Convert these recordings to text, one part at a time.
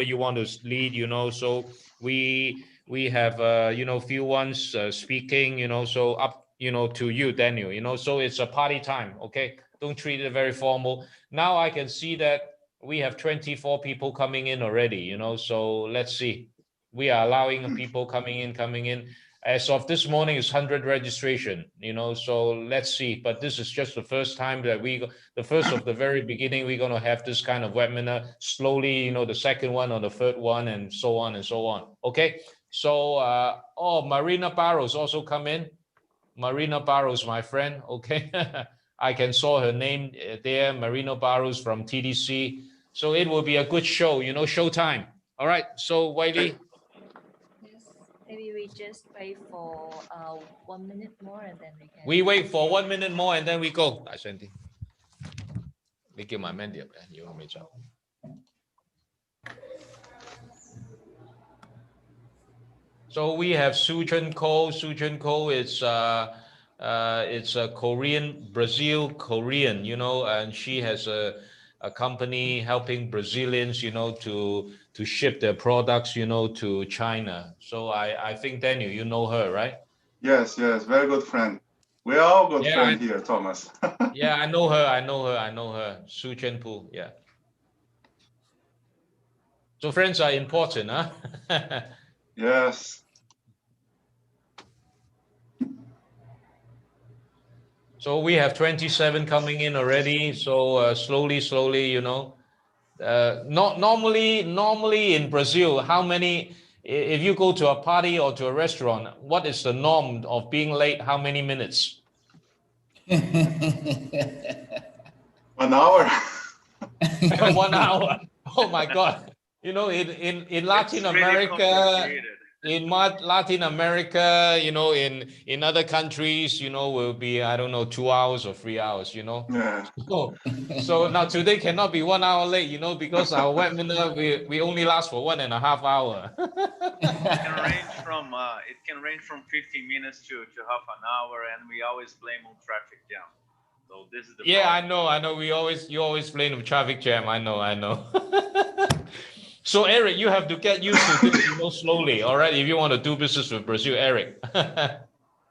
you want to lead, so we have few ones speaking, so up to you, Daniel, so it's a party time. Okay, don't treat it very formal. Now I can see that we have 24 people coming in already, so let's see. We are allowing people coming in. As of this morning is 100 registration, so let's see. But this is just the first time that the first of the very beginning, we're going to have this kind of webinar. Slowly, the second one or the third one, and so on and so on. Okay, so Marina Barros also come in. Marina Barros, my friend. Okay, I can saw her name there. Marina Barros from TDC. So it will be a good show, showtime. All right, so Wiley. Maybe we just wait for 1 minute more and then we can. We wait for 1 minute more and then we go. So we have Sujun Ko. Sujun Ko is it's a Korean, Brazil Korean, and she has a company helping Brazilians, to ship their products, to China. So I think, Daniel, you know her, right? Yes, very good friend. We're all good friends here, Thomas. Yeah, I know her. Su Chen Pu, yeah. So friends are important, huh? Yes. So we have 27 coming in already. So slowly, not normally in Brazil, how many, if you go to a party or to a restaurant, what is the norm of being late? How many minutes? 1 hour. 1 hour. Oh my God. In Latin America, Latin America, in other countries, will be, I don't know, 2 hours or 3 hours, Yeah. So now today cannot be 1 hour late, because our webinar, we only last for 1.5 hours. It can range from 15 minutes to half an hour, and we always blame on traffic jam. So this is the problem. I know. You always blame on traffic jam. I know. So Eric, you have to get used to this, slowly. All right, if you want to do business with Brazil, Eric.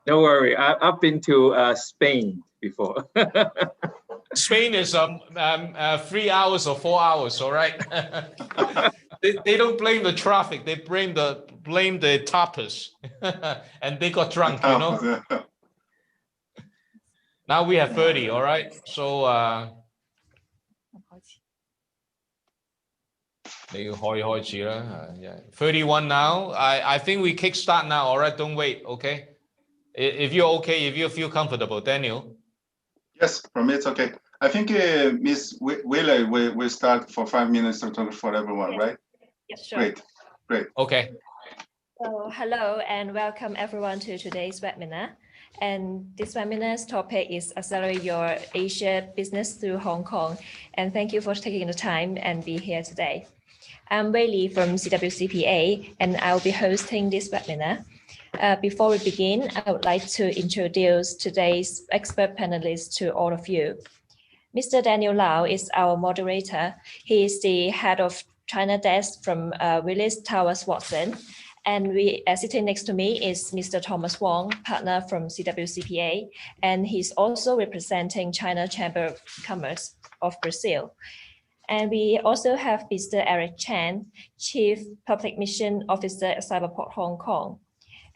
Don't worry, I've been to Spain before. Spain is 3 hours or 4 hours. All right. They don't blame the traffic. They blame the tapas, and they got drunk. Now we have 30. All right. So 31 now. I think we kickstart now. All right. Don't wait. Okay. If you're okay, if you feel comfortable, Daniel. Yes, for me it's okay. I think Miss Wheeler will start for 5 minutes to talk for everyone, right? Yes, sure. Great. Okay. So hello and welcome everyone to today's webinar. And this webinar's topic is Accelerate Your Asia Business Through Hong Kong. And thank you for taking the time and be here today. I'm Wei Li from CWCPA, and I'll be hosting this webinar. Before we begin, I would like to introduce today's expert panelists to all of you. Mr. Daniel Lau is our moderator. He is the head of China desk from Willis Towers Watson. And sitting next to me is Mr. Thomas Wong, partner from CWCPA, and he's also representing China Chamber of Commerce of Brazil. And we also have Mr. Eric Chan, Chief Public Mission Officer at Cyberport Hong Kong,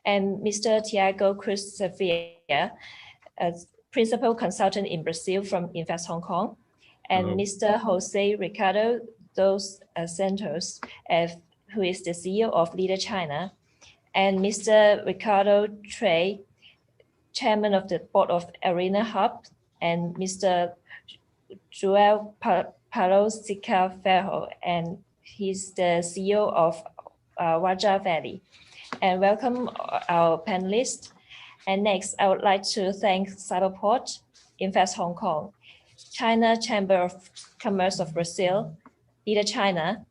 and Mr. Tiago Cruz Xavier, Principal Consultant in Brazil from Invest Hong Kong, and Mr. Jose Ricardo dos Santos, who is the CEO of Leader China, and Mr. Ricardo Trey, Chairman of the Board of Arena Hub, and Mr. Joel Palosica Ferro, and he's the CEO of Raja Valley. And welcome our panelists. And next, I would like to thank Cyberport, Invest Hong Kong, China Chamber of Commerce of Brazil, Leader China,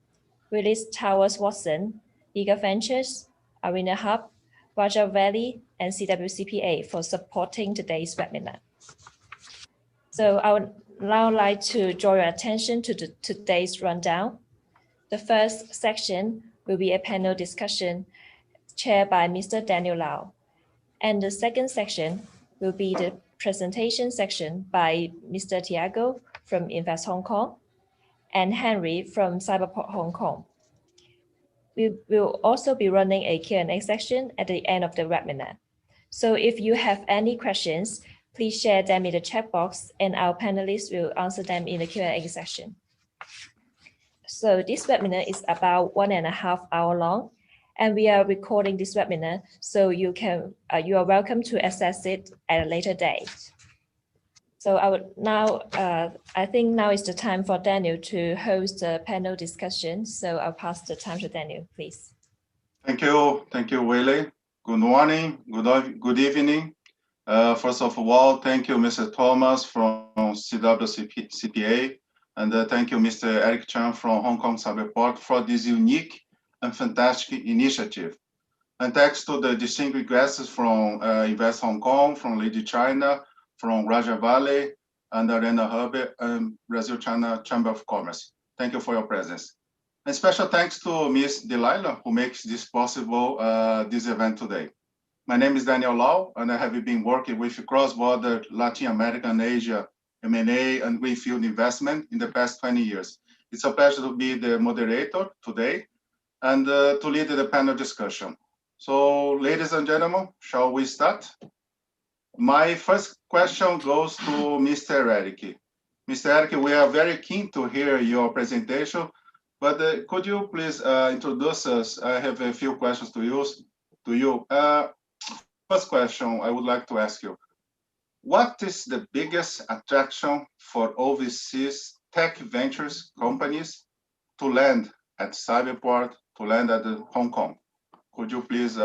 Willis Towers Watson, Liga Ventures, Arena Hub, Raja Valley, and CWCPA for supporting today's webinar. So I would now like to draw your attention to today's rundown. The first section will be a panel discussion chaired by Mr. Daniel Lau. And the second section will be the presentation section by Mr. Tiago from Invest Hong Kong and Henry from Cyberport Hong Kong. We will also be running a Q&A section at the end of the webinar. So if you have any questions, please share them in the chat box and our panelists will answer them in the Q&A session. So this webinar is about 1.5 hours long, and we are recording this webinar, so you are welcome to access it at a later date. So I think now is the time for Daniel to host the panel discussion. So I'll pass the time to Daniel, please. Thank you, Willie. Good morning, good evening. First of all, thank you, Mr. Thomas from CWCPA, and thank you, Mr. Eric Chan from Hong Kong Cyberport for this unique and fantastic initiative. And thanks to the distinguished guests from Invest Hong Kong, from Lady China, from Raja Valley, and Arena Hub, and Brazil-China Chamber of Commerce. Thank you for your presence. And special thanks to Ms. Delilah, who makes this possible, this event today. My name is Daniel Lau, and I have been working with cross-border Latin America and Asia M&A and greenfield investment in the past 20 years. It's a pleasure to be the moderator today and to lead the panel discussion. So, ladies and gentlemen, shall we start? My first question goes to Mr. Eric. Mr. Eric, we are very keen to hear your presentation, but could you please introduce us? I have a few questions to you. First question I would like to ask you. What is the biggest attraction for overseas tech ventures companies to land at Cyberport, to land at Hong Kong? Could you please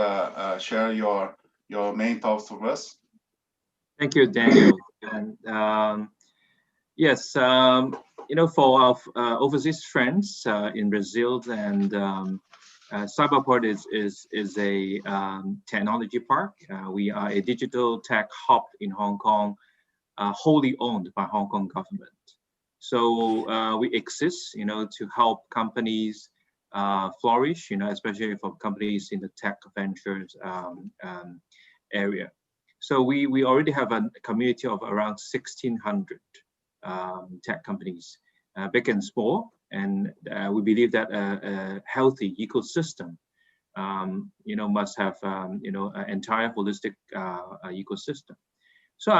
share your main thoughts with us? Thank you, Daniel. And yes, for our overseas friends in Brazil, and Cyberport is a technology park. We are a digital tech hub in Hong Kong, wholly owned by Hong Kong government. So we exist, to help companies flourish, especially for companies in the tech ventures area. So we already have a community of around 1,600 tech companies, big and small, and we believe that a healthy ecosystem, must have, an entire holistic ecosystem. So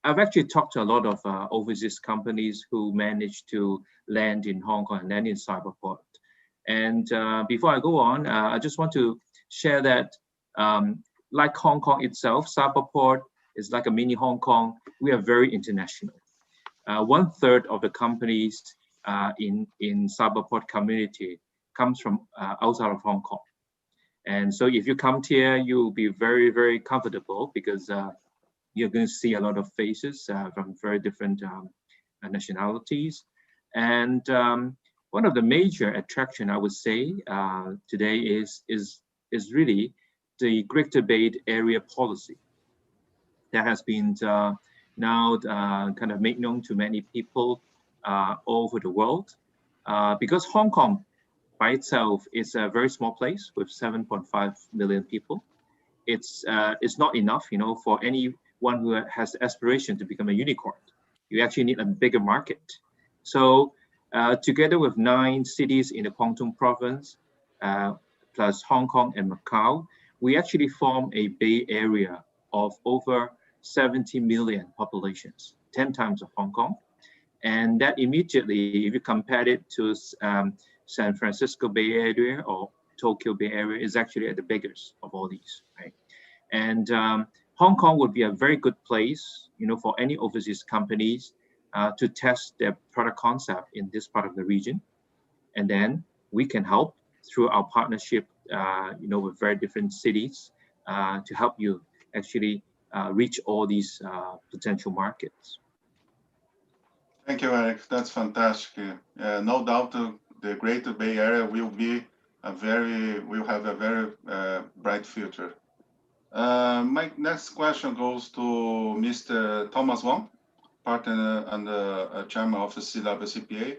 I've actually talked to a lot of overseas companies who managed to land in Hong Kong and land in Cyberport. And before I go on, I just want to share that like Hong Kong itself, Cyberport is like a mini Hong Kong. We are very international. 1/3 of the companies in Cyberport community comes from outside of Hong Kong. And so if you come here, you'll be very, very comfortable because you're going to see a lot of faces from very different nationalities. And one of the major attraction, I would say, today is really the Greater Bay Area policy that has been now kind of made known to many people all over the world, because Hong Kong by itself is a very small place with 7.5 million people. It's not enough, for anyone who has the aspiration to become a unicorn. You actually need a bigger market. So together with 9 cities in the Guangdong province, plus Hong Kong and Macau, we actually form a Bay Area of over 70 million populations, 10 times of Hong Kong. And that immediately, if you compare it to San Francisco Bay Area or Tokyo Bay Area, is actually the biggest of all these, right? And Hong Kong would be a very good place, for any overseas companies to test their product concept in this part of the region. And then we can help through our partnership, with very different cities to help you actually reach all these potential markets. Thank you, Eric. That's fantastic. No doubt the Greater Bay Area will have a very bright future. My next question goes to Mr. Thomas Wong, partner and chairman of the CWCPA.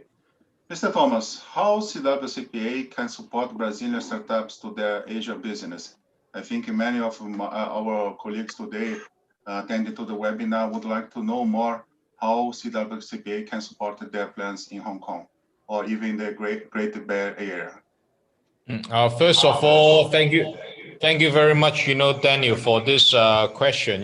Mr. Thomas, how CWCPA can support Brazilian startups to their Asia business? I think many of our colleagues today attending to the webinar would like to know more how CWCPA can support their plans in Hong Kong or even the Great Bay Area. First of all, thank you very much, Daniel, for this question.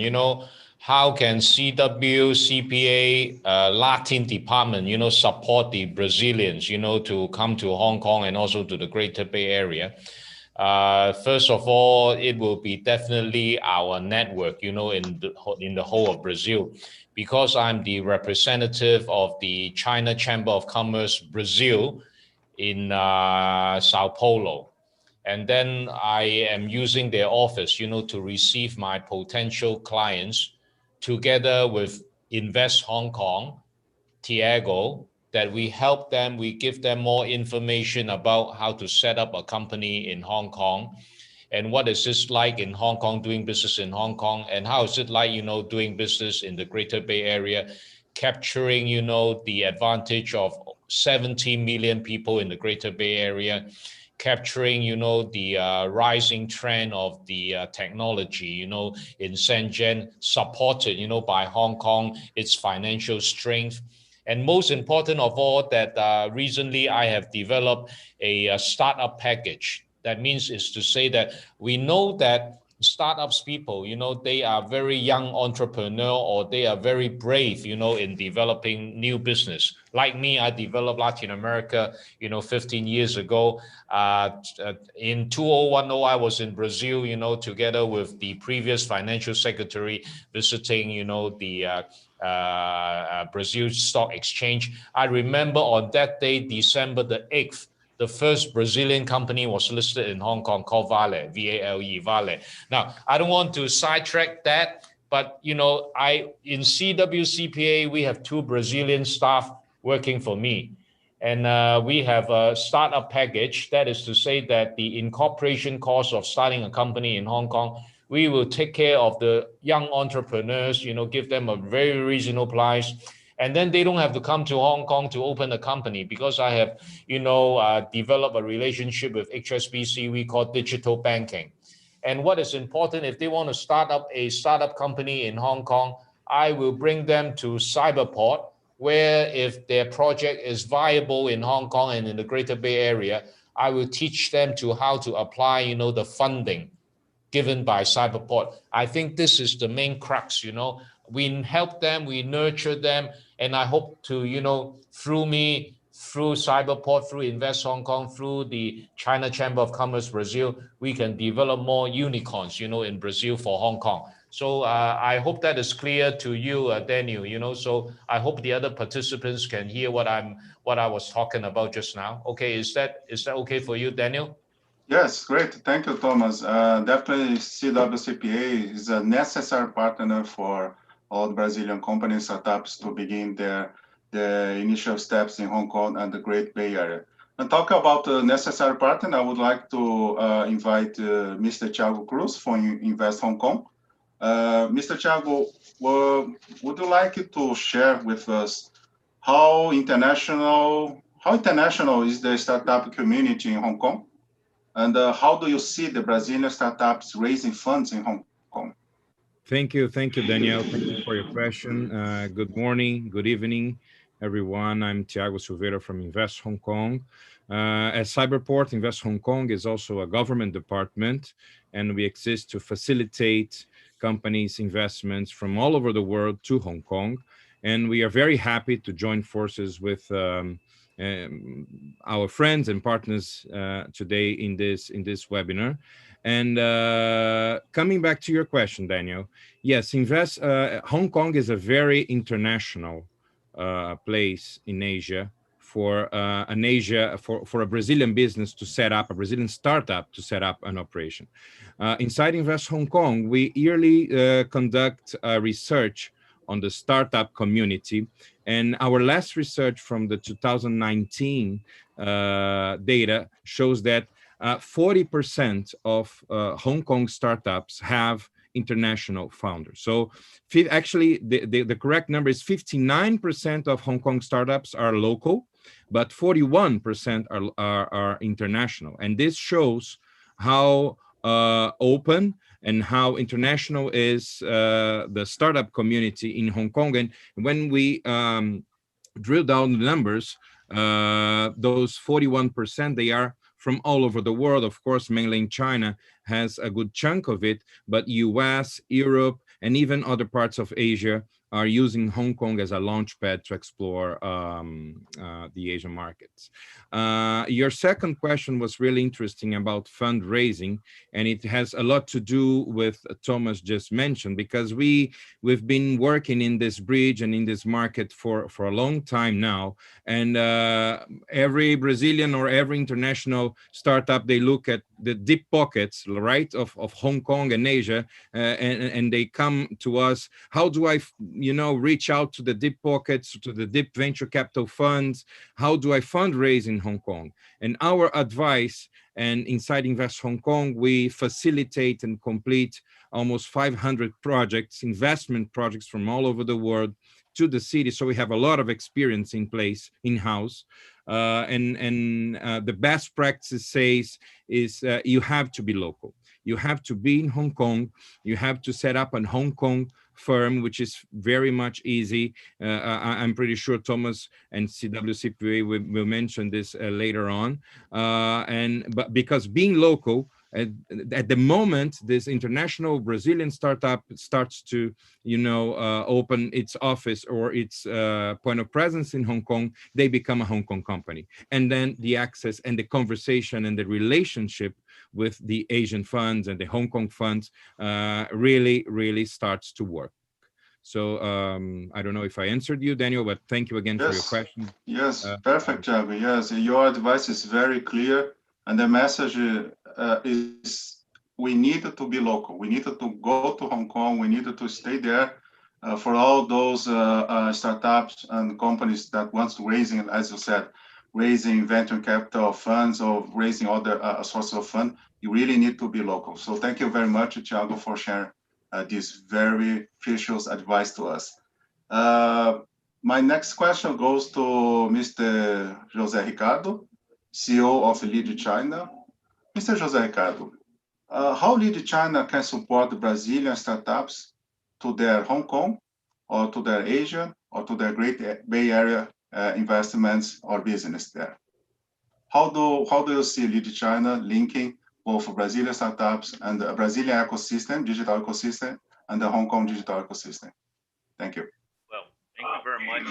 How can CWCPA Latin department, support the Brazilians, to come to Hong Kong and also to the Greater Bay Area? First of all, it will be definitely our network, in the whole of Brazil, because I'm the representative of the China Chamber of Commerce Brazil in Sao Paulo. And then I am using their office, to receive my potential clients together with Invest Hong Kong, Tiago, that we help them, we give them more information about how to set up a company in Hong Kong and what is this like in Hong Kong, doing business in Hong Kong, and how is it like, doing business in the Greater Bay Area, capturing, the advantage of 70 million people in the Greater Bay Area, capturing, the rising trend of the technology, in Shenzhen, supported, by Hong Kong, its financial strength. And most important of all, that recently I have developed a startup package. That means is to say that we know that startups people, they are very young entrepreneur or they are very brave, in developing new business. Like me, I developed Latin America, 15 years ago. In 2010, I was in Brazil, together with the previous financial secretary visiting, the Brazil Stock Exchange. I remember on that day, December the 8th, the first Brazilian company was listed in Hong Kong called Vale, V-A-L-E, Vale. Now, I don't want to sidetrack that, but, in CWCPA, we have 2 Brazilian staff working for me. And we have a startup package. That is to say that the incorporation cost of starting a company in Hong Kong, we will take care of the young entrepreneurs, give them a very reasonable price. And then they don't have to come to Hong Kong to open a company, because I have, developed a relationship with HSBC, we call digital banking. And what is important, if they want to start up a startup company in Hong Kong, I will bring them to Cyberport, where if their project is viable in Hong Kong and in the Greater Bay Area, I will teach them to how to apply, the funding given by Cyberport. I think this is the main crux, we help them, we nurture them, and I hope to, through me, through Cyberport, through Invest Hong Kong, through the China Chamber of Commerce Brazil, we can develop more unicorns, in Brazil for Hong Kong. So I hope that is clear to you, Daniel, so I hope the other participants can hear what I was talking about just now. Okay, is that okay for you, Daniel? Yes, great. Thank you, Thomas. Definitely CWCPA is a necessary partner for all Brazilian companies, startups to begin their initial steps in Hong Kong and the Great Bay Area. And talk about the necessary partner, I would like to invite Mr. Thiago Cruz from Invest Hong Kong. Mr. Thiago, would you like to share with us how international is the startup community in Hong Kong? And how do you see the Brazilian startups raising funds in Hong Kong? Thank you, Daniel. Thank you for your question. Good morning, good evening, everyone. I'm Tiago Silveira from Invest Hong Kong. At Cyberport, Invest Hong Kong is also a government department, and we exist to facilitate companies' investments from all over the world to Hong Kong. And we are very happy to join forces with our friends and partners today in this webinar. And coming back to your question, Daniel, yes, Hong Kong is a very international place in Asia for a Brazilian business to set up, a Brazilian startup to set up an operation. Inside Invest Hong Kong, we yearly conduct research on the startup community. And our last research from the 2019 data shows that 40% of Hong Kong startups have international founders. So actually, the correct number is 59% of Hong Kong startups are local, but 41% are international. And this shows how open and how international is the startup community in Hong Kong. And when we drill down the numbers, those 41%, they are from all over the world. Of course, mainland China has a good chunk of it, but US, Europe, and even other parts of Asia are using Hong Kong as a launch pad to explore the Asian markets. Your second question was really interesting about fundraising, and it has a lot to do with Thomas just mentioned, because we've been working in this bridge and in this market for a long time now. And every Brazilian or every international startup, they look at the deep pockets, right, of Hong Kong and Asia, and they come to us. How do I, reach out to the deep pockets, to the deep venture capital funds? How do I fundraise in Hong Kong? And our advice, and inside Invest Hong Kong, we facilitate and complete almost 500 projects, investment projects from all over the world to the city. So we have a lot of experience in place in-house. The best practice says is you have to be local. You have to be in Hong Kong. You have to set up a Hong Kong firm, which is very much easy. I'm pretty sure Thomas and CWCPA will mention this later on. But because being local, at the moment this international Brazilian startup starts to open its office or its point of presence in Hong Kong, they become a Hong Kong company, and then the access and the conversation and the relationship with the Asian funds and the Hong Kong funds really starts to work. So I don't know if I answered you, Daniel, but thank you again for your question. Yes, perfect, Thiago. Yes, your advice is very clear, and the message is we need to be local. We need to go to Hong Kong. We need to stay there for all those startups and companies that wants to raising, as you said, raising venture capital funds or raising other sources of fund. You really need to be local. So thank you very much, Thiago, for sharing this very precious advice to us. My next question goes to Mr. José Ricardo, CEO of Lead China. Mr. José Ricardo, how Lead China can support Brazilian startups to their Hong Kong or to their Asia or to their Great Bay Area investments or business there? How do you see Lead China linking both Brazilian startups and the Brazilian ecosystem, digital ecosystem, and the Hong Kong digital ecosystem? Thank you. Well, thank you very much,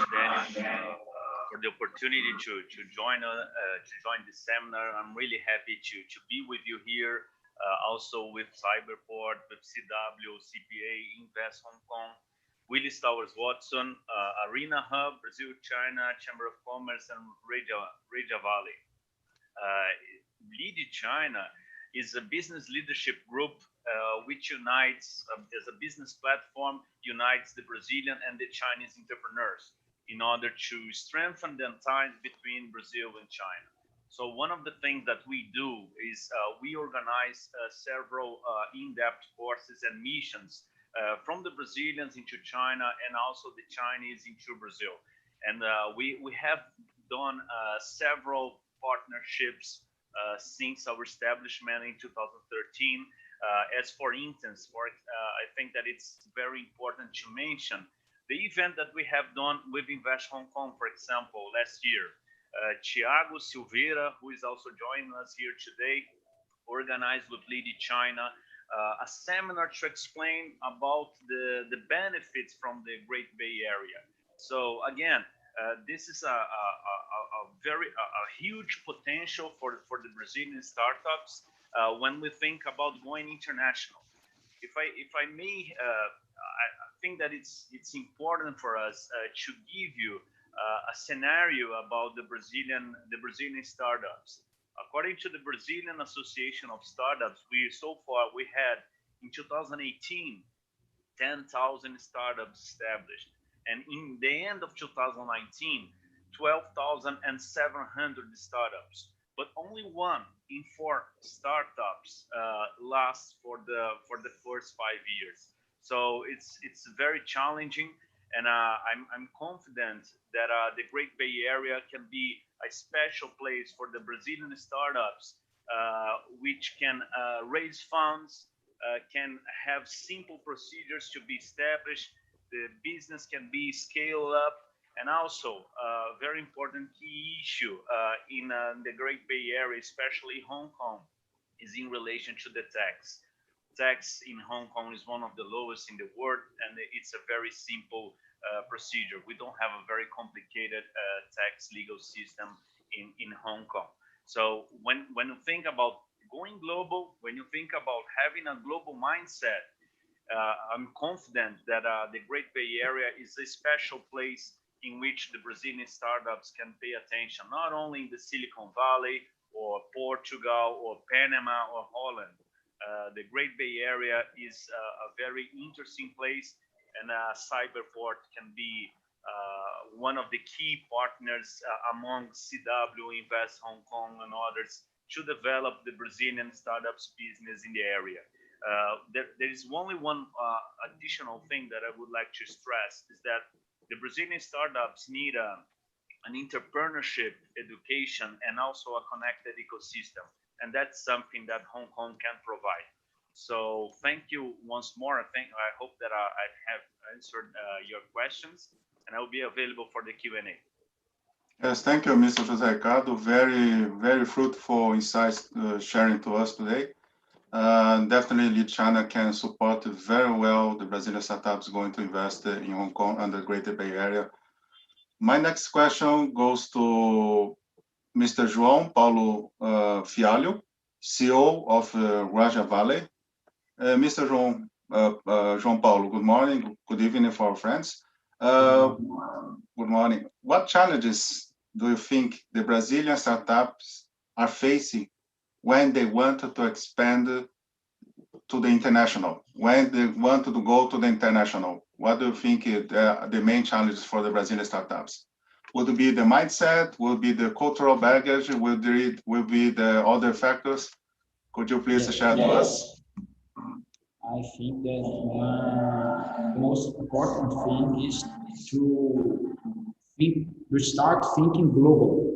Daniel, for the opportunity to join this seminar. I'm really happy to be with you here, also with Cyberport, with CW, CPA, Invest Hong Kong, Willis Towers Watson, Arena Hub, Brazil, China, Chamber of Commerce, and Reja Valley. Lead China is a business leadership group which unites, as a business platform, unites the Brazilian and the Chinese entrepreneurs in order to strengthen the ties between Brazil and China. So one of the things that we do is we organize several in-depth courses and missions from the Brazilians into China and also the Chinese into Brazil. And we have done several partnerships since our establishment in 2013. As for instance, I think that it's very important to mention the event that we have done with Invest Hong Kong, for example, last year. Thiago Silveira, who is also joining us here today, organized with Lead China a seminar to explain about the benefits from the Great Bay Area. So again, this is a huge potential for the Brazilian startups when we think about going international. If I may, I think that it's important for us to give you a scenario about the Brazilian startups. According to the Brazilian Association of Startups, so far we had in 2018 10,000 startups established, and in the end of 2019, 12,700 startups. But only 1 in 4 startups lasts for the first 5 years. So it's very challenging, and I'm confident that the Great Bay Area can be a special place for the Brazilian startups, which can raise funds, can have simple procedures to be established. The business can be scaled up. And also, a very important key issue in the Great Bay Area, especially Hong Kong, is in relation to the tax. Tax in Hong Kong is one of the lowest in the world, and it's a very simple procedure. We don't have a very complicated tax legal system in Hong Kong. So when you think about going global, when you think about having a global mindset, I'm confident that the Great Bay Area is a special place in which the Brazilian startups can pay attention, not only in the Silicon Valley or Portugal or Panama or Holland. The Great Bay Area is a very interesting place, and Cyberport can be one of the key partners among CW, Invest Hong Kong, and others to develop the Brazilian startups business in the area. There is only one additional thing that I would like to stress is that the Brazilian startups need an entrepreneurship education and also a connected ecosystem. And that's something that Hong Kong can provide. So thank you once more. I hope that I have answered your questions, and I will be available for the Q&A. Yes, thank you, Mr. José Ricardo. Very, very fruitful insights sharing to us today. Definitely, China can support very well the Brazilian startups going to invest in Hong Kong and the Greater Bay Area. My next question goes to Mr. João Paulo Fialho, CEO of Raja Valley. Mr. João Paulo, good morning, good evening for our friends. Good morning. What challenges do you think the Brazilian startups are facing when they want to expand to the international, when they want to go to the international? What do you think the main challenges for the Brazilian startups? Would it be the mindset? Will it be the cultural baggage? Will it be the other factors? Could you please share to us? I think that the most important thing is to start thinking global.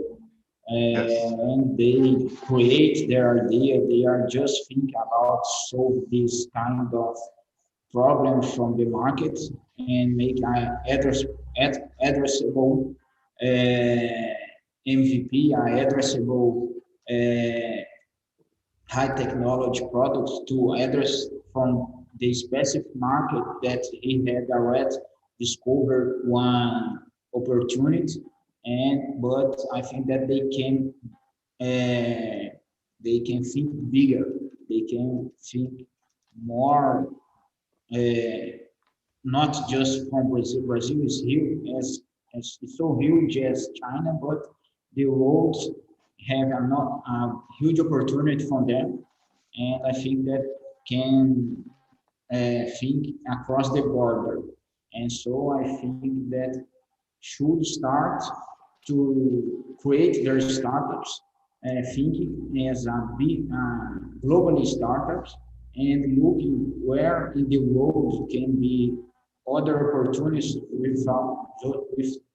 When they create their idea, they are just thinking about solve this kind of problem from the market and make an addressable MVP, an addressable high technology products to address from the specific market that he had already discovered one opportunity. But I think that they can think bigger. They can think more, not just from Brazil. Brazil is huge, as so huge as China, but the world have a huge opportunity from them, and I think that can think across the border. And so I think that should start to create their startups, thinking as a big globally startups and looking where in the world can be other opportunities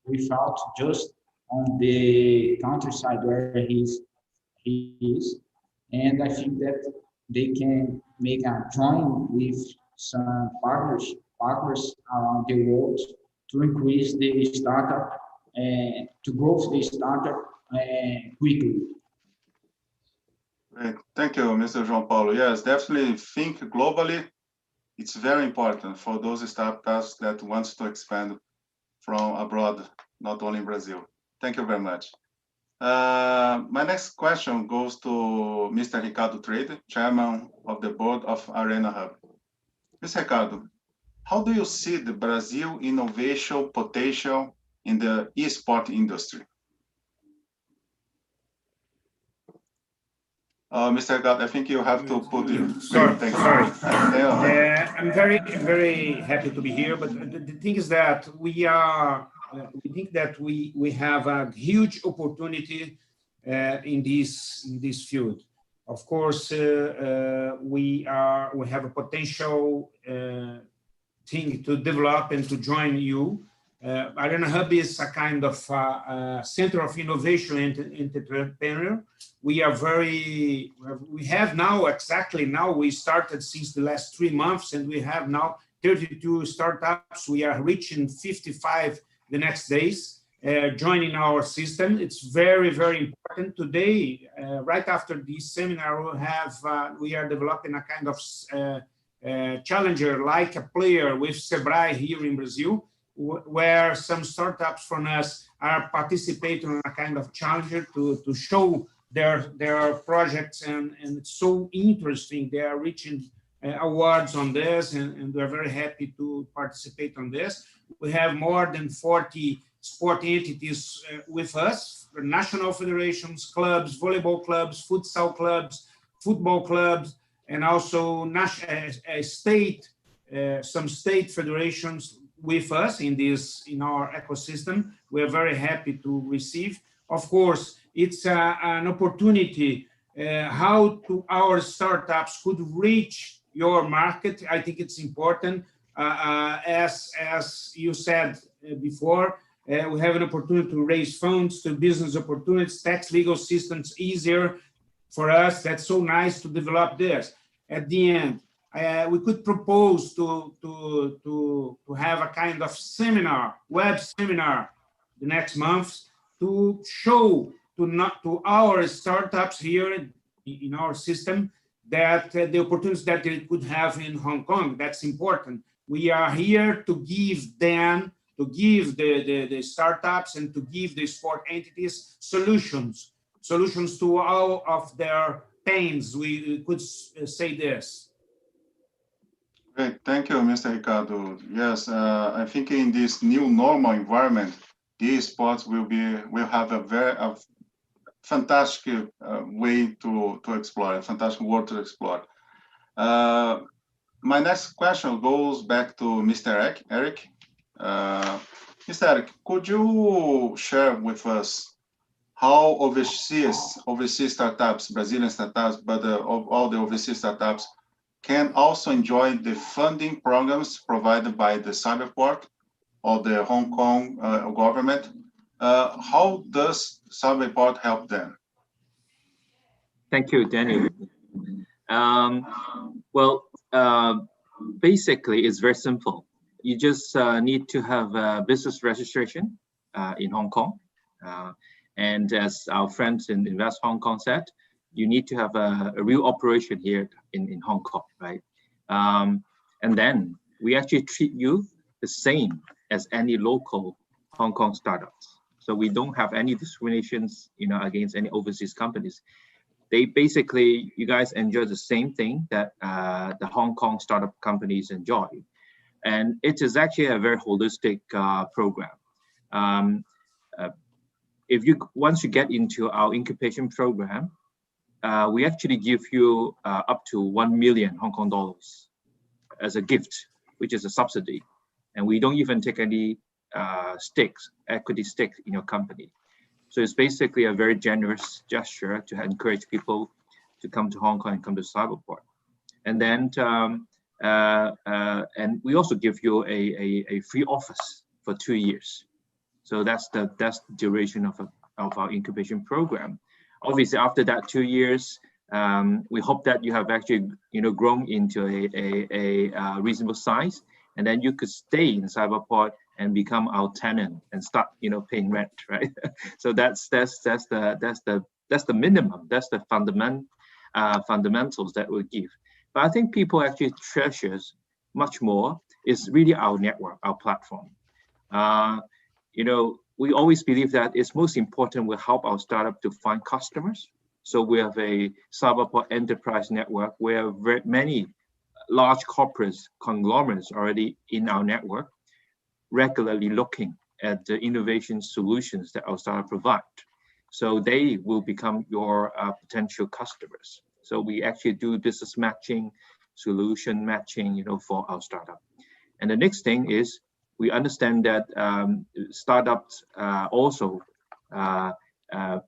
without just on the countryside where he is. And I think that they can make a join with some partners around the world to increase the startup and to grow the startup quickly. Great. Thank you, Mr. João Paulo. Yes, definitely think globally. It's very important for those startups that wants to expand from abroad, not only in Brazil. Thank you very much. My next question goes to Mr. Ricardo Trade, Chairman of the Board of Arena Hub. Mr. Ricardo, how do you see the Brazil innovation potential in the e-sport industry? Mr. Ricardo, I think you have to put it. Sorry. I'm very happy to be here, but the thing is that we think that we have a huge opportunity in this field. Of course, we have a potential thing to develop and to join you Arena Hub is a kind of center of innovation and entrepreneurial. We have now, exactly now, we started since the last 3 months, and we have now 32 startups. We are reaching 55 the next days, joining our system. It's very, very important. Today, right after this seminar, we are developing a kind of challenger, like a player with Sebrae here in Brazil, where some startups from us are participating in a kind of challenger to show their projects, and it's so interesting. They are reaching awards on this, and we're very happy to participate on this. We have more than 40 sport entities with us, national federations, clubs, volleyball clubs, futsal clubs, football clubs, and also some state federations with us in our ecosystem. We're very happy to receive. Of course, it's an opportunity how our startups could reach your market. I think it's important. As you said before, we have an opportunity to raise funds, to business opportunities, tax legal systems easier for us. That's so nice to develop this. At the end, we could propose to have a kind of seminar, web seminar, the next month, to show to our startups here in our system that the opportunities that they could have in Hong Kong. That's important. We are here to give them, to give the startups and to give the sport entities solutions to all of their pains. We could say this. Great, thank you, Mr. Ricardo. Yes, I think in this new normal environment, these sports will have a fantastic way to explore, a fantastic world to explore. My next question goes back to Mr. Eric. Mr. Eric, could you share with us how overseas startups, Brazilian startups, but all the overseas startups can also enjoy the funding programs provided by the Cyberport or the Hong Kong government? How does Cyberport help them? Thank you, Daniel. Basically, it's very simple. You just need to have a business registration in Hong Kong. And as our friends in Invest Hong Kong said, you need to have a real operation here in Hong Kong, right? And then we actually treat you the same as any local Hong Kong startups. So we don't have any discriminations, against any overseas companies. They basically, you guys enjoy the same thing that the Hong Kong startup companies enjoy. And it is actually a very holistic program. Once you get into our incubation program, we actually give you up to 1 million Hong Kong dollars as a gift, which is a subsidy. And we don't even take any equity stakes in your company. So it's basically a very generous gesture to encourage people to come to Hong Kong and come to Cyberport. And then, and we also give you a free office for 2 years. So that's the duration of our incubation program. Obviously, after that 2 years, we hope that you have actually grown into a reasonable size, and then you could stay in Cyberport and become our tenant and start paying rent, right? So that's the minimum. That's the fundamentals that we give. But I think people actually treasures much more is really our network, our platform. We always believe that it's most important we help our startup to find customers. So we have a Cyberport enterprise network where very many large corporates, conglomerates already in our network, regularly looking at the innovation solutions that our startup provide. So they will become your potential customers. So we actually do business matching, solution matching, for our startup. And the next thing is we understand that startups also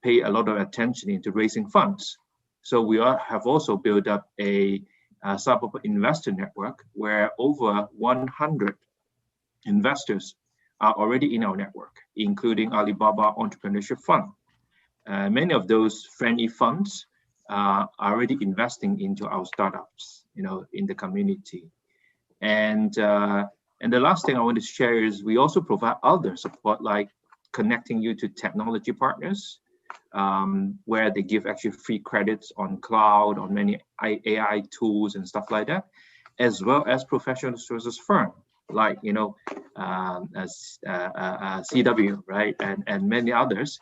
pay a lot of attention into raising funds. So we have also built up a Cyberport investor network where over 100 investors are already in our network, including Alibaba Entrepreneurship Fund. Many of those friendly funds are already investing into our startups, in the community. And the last thing I want to share is we also provide other support, like connecting you to technology partners, where they give actually free credits on cloud, on many AI tools and stuff like that, as well as professional services firm, like CW, right, and many others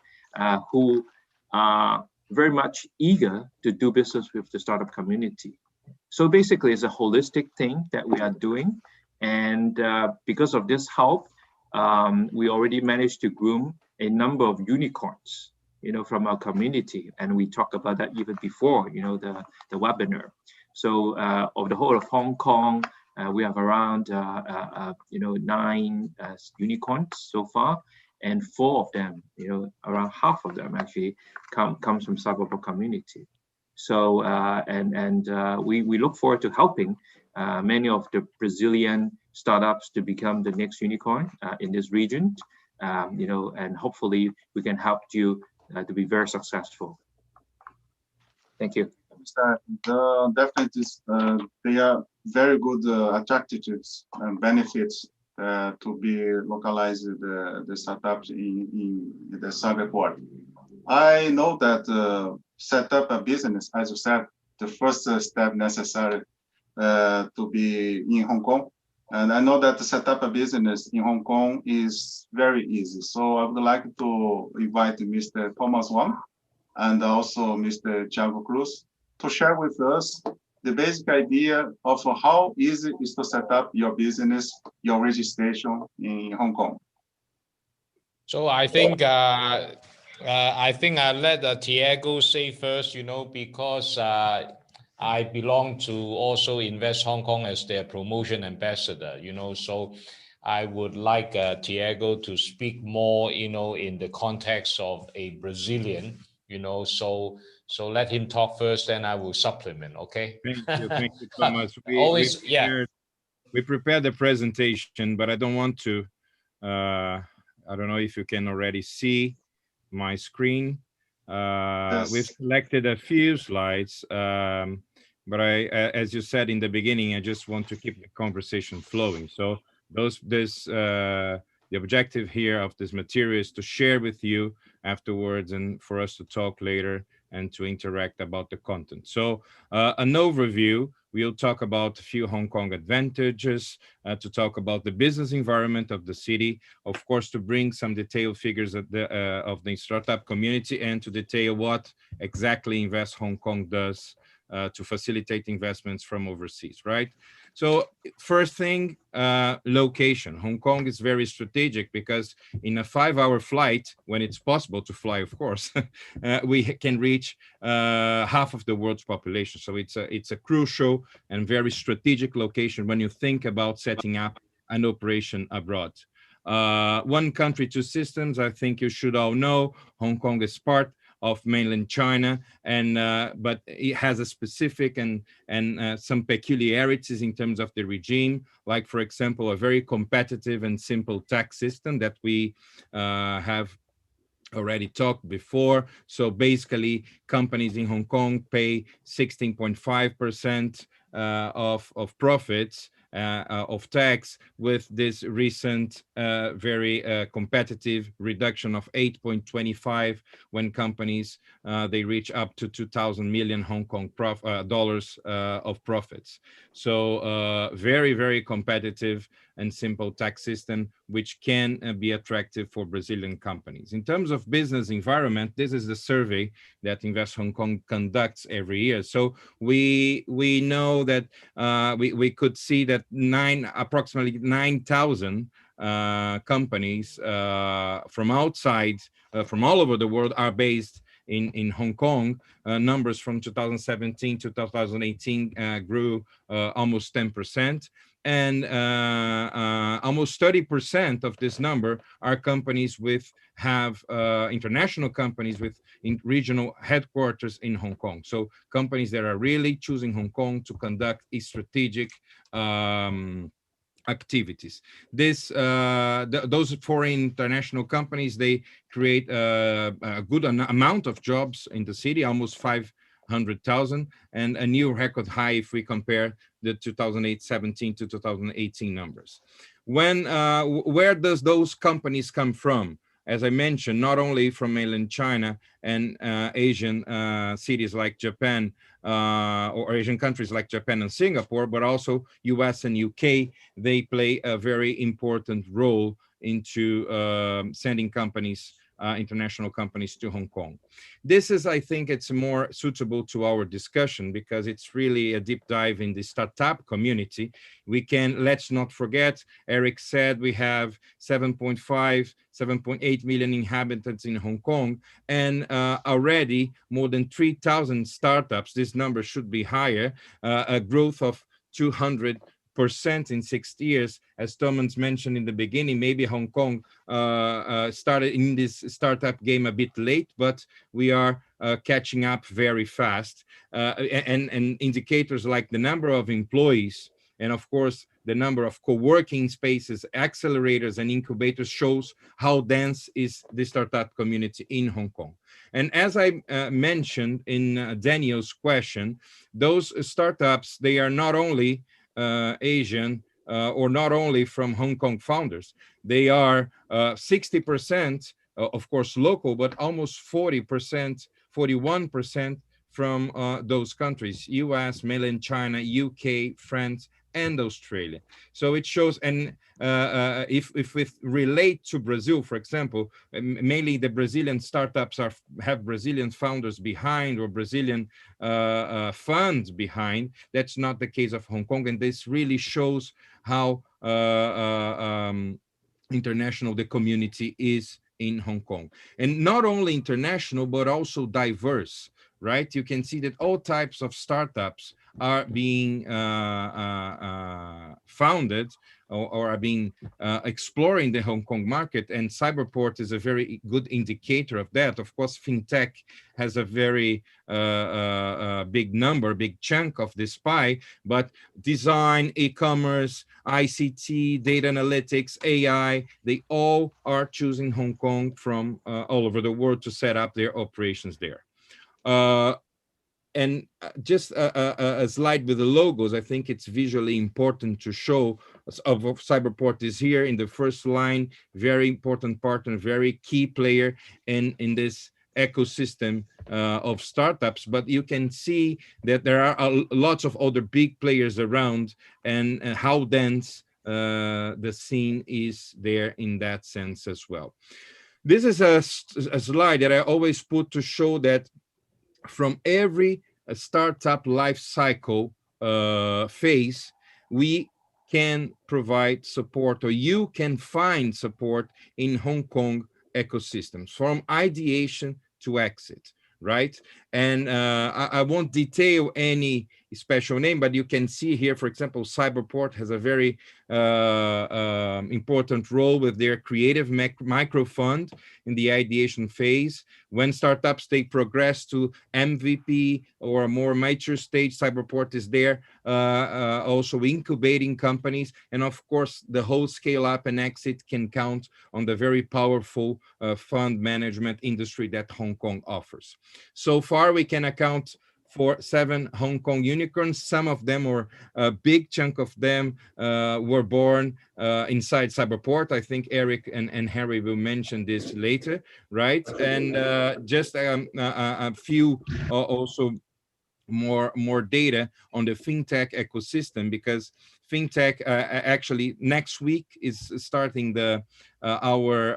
who are very much eager to do business with the startup community. So basically, it's a holistic thing that we are doing, and because of this help, we already managed to groom a number of unicorns, from our community, and we talked about that even before, the webinar. So of the whole of Hong Kong, we have around 9 unicorns so far, and 4 of them, around half of them actually comes from Cyberport community. So we look forward to helping many of the Brazilian startups to become the next unicorn in this region, and hopefully we can help you to be very successful. Thank you. Definitely, they are very good attractives and benefits to be localized the startups in the Cyberport. I know that set up a business, as you said, the first step necessary to be in Hong Kong. And I know that to set up a business in Hong Kong is very easy. So I would like to invite Mr. Thomas Wang and also Mr. Thiago Cruz to share with us the basic idea of how easy it is to set up your business, your registration in Hong Kong. So I think I'll let Thiago say first, because I belong to also Invest Hong Kong as their promotion ambassador, so I would like Thiago to speak more, in the context of a Brazilian, so let him talk first, then I will supplement, okay? Thank you, Thomas. We prepared the presentation, but I don't want to, I don't know if you can already see my screen. Yes. We've selected a few slides, but as you said in the beginning, I just want to keep the conversation flowing. So the objective here of this material is to share with you afterwards and for us to talk later and to interact about the content. So an overview, we'll talk about a few Hong Kong advantages, to talk about the business environment of the city, of course, to bring some detailed figures of the startup community and to detail what exactly Invest Hong Kong does to facilitate investments from overseas, right? So first thing, location. Hong Kong is very strategic because in a 5-hour flight, when it's possible to fly, of course, we can reach half of the world's population. So it's a crucial and very strategic location when you think about setting up an operation abroad. One country, 2 systems, I think you should all know. Hong Kong is part of mainland China, and but it has a specific and some peculiarities in terms of the regime, like, for example, a very competitive and simple tax system that we have already talked before. So basically, companies in Hong Kong pay 16.5% of profits of tax, with this recent very competitive reduction of 8.25 when companies they reach up to 2,000 million Hong Kong dollars of profits. So very, very competitive and simple tax system, which can be attractive for Brazilian companies. In terms of business environment, this is the survey that Invest Hong Kong conducts every year. So we know that we could see that approximately 9,000 companies from outside, from all over the world, are based in Hong Kong. Numbers from 2017 to 2018 grew almost 10%. And almost 30% of this number are companies have international companies with regional headquarters in Hong Kong. So companies that are really choosing Hong Kong to conduct a strategic activities. Those foreign international companies, they create a good amount of jobs in the city, almost 500,000, and a new record high if we compare the 2017 to 2018 numbers. Where does those companies come from? As I mentioned, not only from mainland China and Asian cities like Japan, or Asian countries like Japan and Singapore, but also US and UK, they play a very important role into sending companies, international companies, to Hong Kong. This is, I think it's more suitable to our discussion because it's really a deep dive in the startup community. Let's not forget, Eric said we have 7.5, 7.8 million inhabitants in Hong Kong, and already more than 3,000 startups. This number should be higher, a growth of 200% in 6 years. As Thomas mentioned in the beginning, maybe Hong Kong started in this startup game a bit late, but we are catching up very fast. And indicators like the number of employees, and of course, the number of co-working spaces, accelerators, and incubators shows how dense is the startup community in Hong Kong. And as I mentioned in Daniel's question, those startups, they are not only Asian or not only from Hong Kong founders. They are 60%, of course, local, but almost 40%, 41% from those countries: US, mainland China, UK, France, and Australia. So it shows, and if we relate to Brazil, for example, mainly the Brazilian startups have Brazilian founders behind, or Brazilian funds behind. That's not the case of Hong Kong, and this really shows how international the community is in Hong Kong. And not only international, but also diverse, right? You can see that all types of startups are being founded or are being exploring the Hong Kong market, and Cyberport is a very good indicator of that. Of course, fintech has a very big number, big chunk of this pie, but design, e-commerce, ICT, data analytics, AI, they all are choosing Hong Kong from all over the world to set up their operations there. And just a slide with the logos, I think it's visually important to show of Cyberport is here in the first line, very important partner, very key player in this ecosystem of startups. But you can see that there are lots of other big players around, and how dense the scene is there in that sense as well. This is a slide that I always put to show that from every startup life cycle phase, we can provide support, or you can find support in Hong Kong ecosystems, from ideation to exit, right? And I won't detail any special name, but you can see here, for example, Cyberport has a very important role with their creative micro fund in the ideation phase. When startups, they progress to MVP or a more mature stage, Cyberport is there, also incubating companies. And of course, the whole scale up and exit can count on the very powerful fund management industry that Hong Kong offers. So far, we can account for 7 Hong Kong unicorns. Some of them, or a big chunk of them, were born inside Cyberport. I think Eric and Harry will mention this later, right? And just a few also more data on the fintech ecosystem, because fintech actually next week is starting our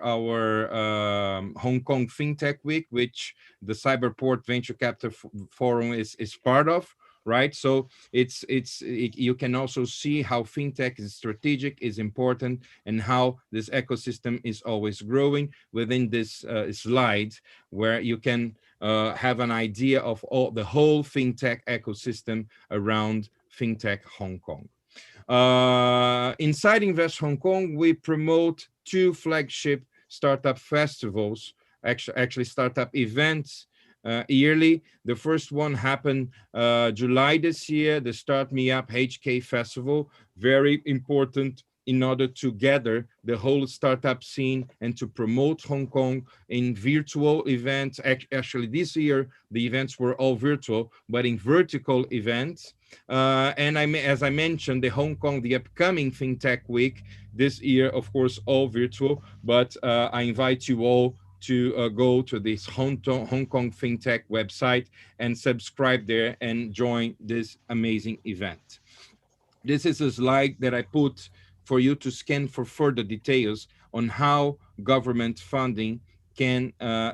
Hong Kong Fintech Week, which the Cyberport Venture Capital Forum is part of, right? So you can also see how fintech is strategic, is important, and how this ecosystem is always growing within this slide, where you can have an idea of the whole fintech ecosystem around fintech Hong Kong. Inside Invest Hong Kong, we promote 2 flagship startup festivals, actually startup events yearly. The first one happened July this year, the Start Me Up HK Festival, very important in order to gather the whole startup scene and to promote Hong Kong in virtual events. Actually, this year, the events were all virtual, but in vertical events. And as I mentioned, the upcoming FinTech Week this year, of course, all virtual, but I invite you all to go to this Hong Kong FinTech website and subscribe there and join this amazing event. This is a slide that I put for you to scan for further details on how government funding can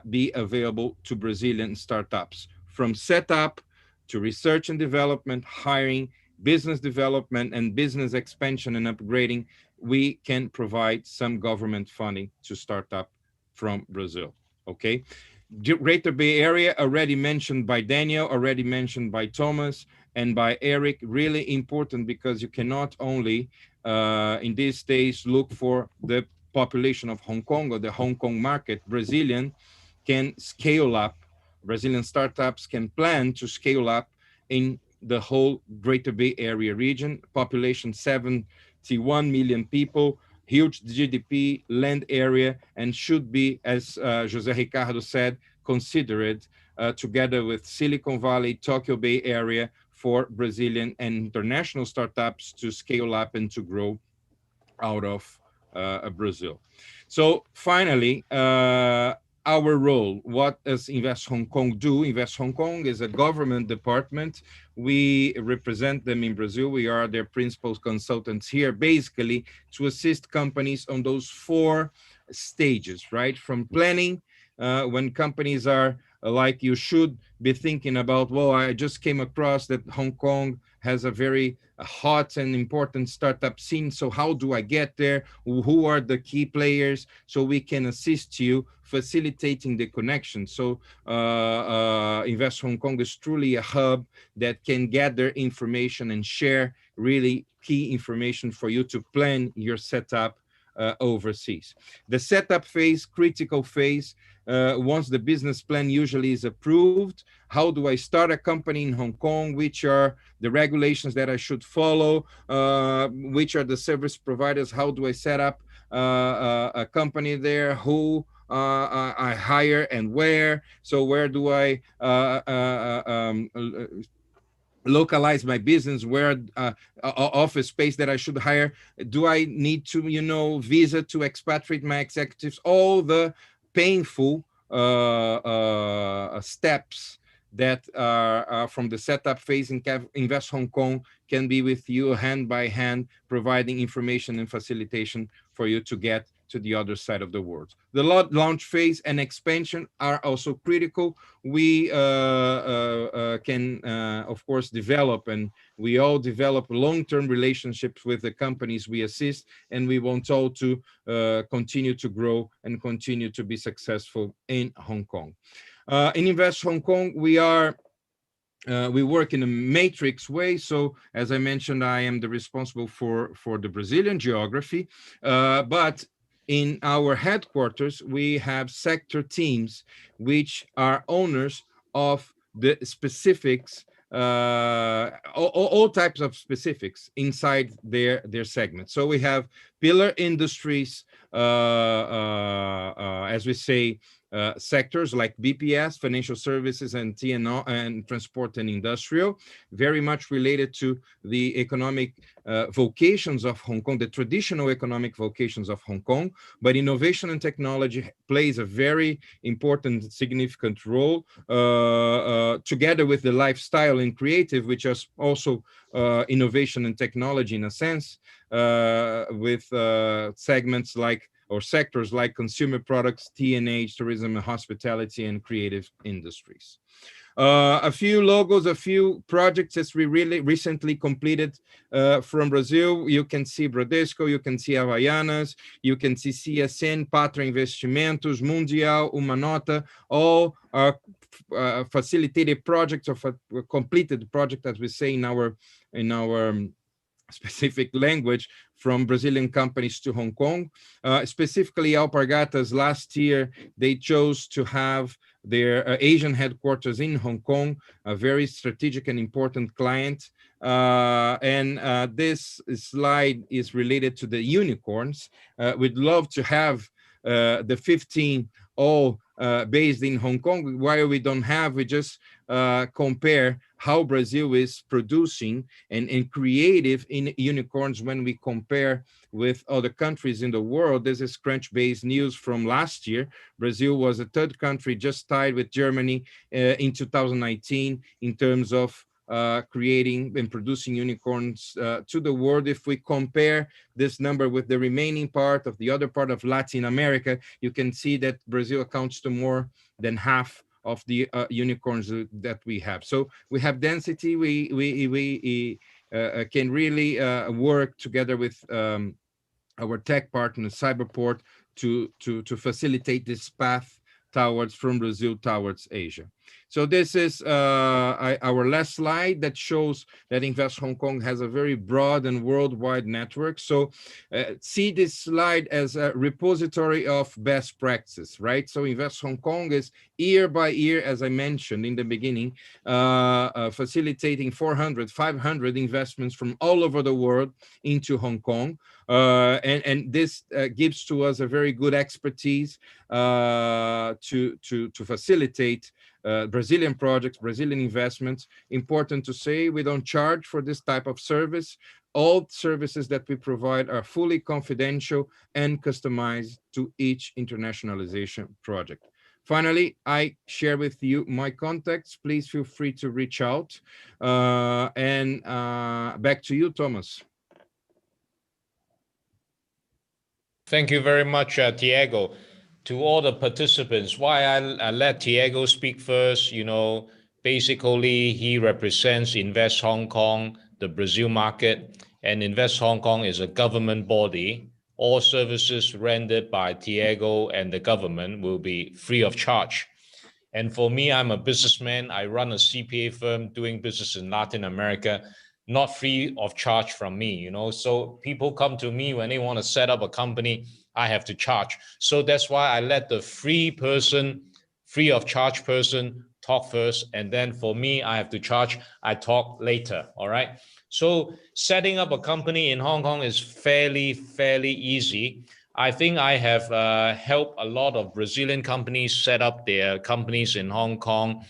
be available to Brazilian startups, from setup to research and development, hiring, business development, and business expansion and upgrading. We can provide some government funding to startup from Brazil. Okay. Greater Bay Area, already mentioned by Daniel, already mentioned by Thomas and by Eric, really important because you cannot only in these days look for the population of Hong Kong or the Hong Kong market. Brazilian can scale up, Brazilian startups can plan to scale up in the whole Greater Bay Area region, population 71 million people, huge GDP, land area, and should be, as José Ricardo said, considered together with Silicon Valley, Tokyo Bay Area for Brazilian and international startups to scale up and to grow out of Brazil. So finally, our role, what does Invest Hong Kong do? Invest Hong Kong is a government department. We represent them in Brazil. We are their principal consultants here, basically to assist companies on those 4 stages, right? From planning, when companies are like, you should be thinking about, well, I just came across that Hong Kong has a very hot and important startup scene. So how do I get there? Who are the key players? So we can assist you facilitating the connection. So Invest Hong Kong is truly a hub that can gather information and share really key information for you to plan your setup overseas. The setup phase, critical phase, once the business plan usually is approved, how do I start a company in Hong Kong? Which are the regulations that I should follow? Which are the service providers? How do I set up a company there? Who I hire and where? So where do I localize my business, where office space that I should hire? Do I need to, you know, visa to expatriate my executives? All the painful steps that are from the setup phase in Invest Hong Kong can be with you hand by hand, providing information and facilitation for you to get to the other side of the world. The launch phase and expansion are also critical. We can, of course, develop, and we all develop long-term relationships with the companies we assist, and we want all to continue to grow and continue to be successful in Hong Kong. In Invest Hong Kong, we work in a matrix way. So as I mentioned, I am the responsible for the Brazilian geography, but in our headquarters, we have sector teams, which are owners of the specifics, all types of specifics inside their segment. So we have pillar industries, as we say, sectors like BPS, financial services, and TNO, and transport and industrial, very much related to the economic vocations of Hong Kong, the traditional economic vocations of Hong Kong. But innovation and technology plays a very important, significant role, together with the lifestyle and creative, which is also innovation and technology in a sense, with segments like, or sectors like consumer products, T&H, tourism and hospitality, and creative industries. A few logos, a few projects that we really recently completed from Brazil. You can see Bradesco, you can see Havaianas, you can see CSN, Patra Investimentos, Mundial, Umanota, all are facilitated projects, or completed project, as we say in our specific language, from Brazilian companies to Hong Kong. Specifically, Alpargatas last year, they chose to have their Asian headquarters in Hong Kong, a very strategic and important client This slide is related to the unicorns. We'd love to have the 15 all based in Hong Kong. Why we don't have, we just compare how Brazil is producing and creative in unicorns when we compare with other countries in the world. This is Crunch-based news from last year. Brazil was the third country, just tied with Germany in 2019 in terms of creating and producing unicorns to the world. If we compare this number with the remaining part of the other part of Latin America, you can see that Brazil accounts to more than half of the unicorns that we have. So we have density. We can really work together with our tech partner Cyberport to facilitate this path towards from Brazil towards Asia. So this is our last slide that shows that Invest Hong Kong has a very broad and worldwide network. So see this slide as a repository of best practices, right? So Invest Hong Kong is year by year, as I mentioned in the beginning, facilitating 400, 500 investments from all over the world into Hong Kong. And this gives to us a very good expertise to facilitate Brazilian projects, Brazilian investments. Important to say, we don't charge for this type of service. All services that we provide are fully confidential and customized to each internationalization project. Finally, I share with you my contacts. Please feel free to reach out. Back to you, Thomas. Thank you very much, Tiago. To all the participants, why I let Tiago speak first, basically he represents Invest Hong Kong, the Brazil market, and Invest Hong Kong is a government body. All services rendered by Tiago and the government will be free of charge. And for me, I'm a businessman. I run a CPA firm doing business in Latin America, not free of charge from me, So people come to me when they want to set up a company, I have to charge. So that's why I let the free of charge person talk first. And then for me, I have to charge, I talk later, all right? So setting up a company in Hong Kong is fairly easy. I think I have helped a lot of Brazilian companies set up their companies in Hong Kong,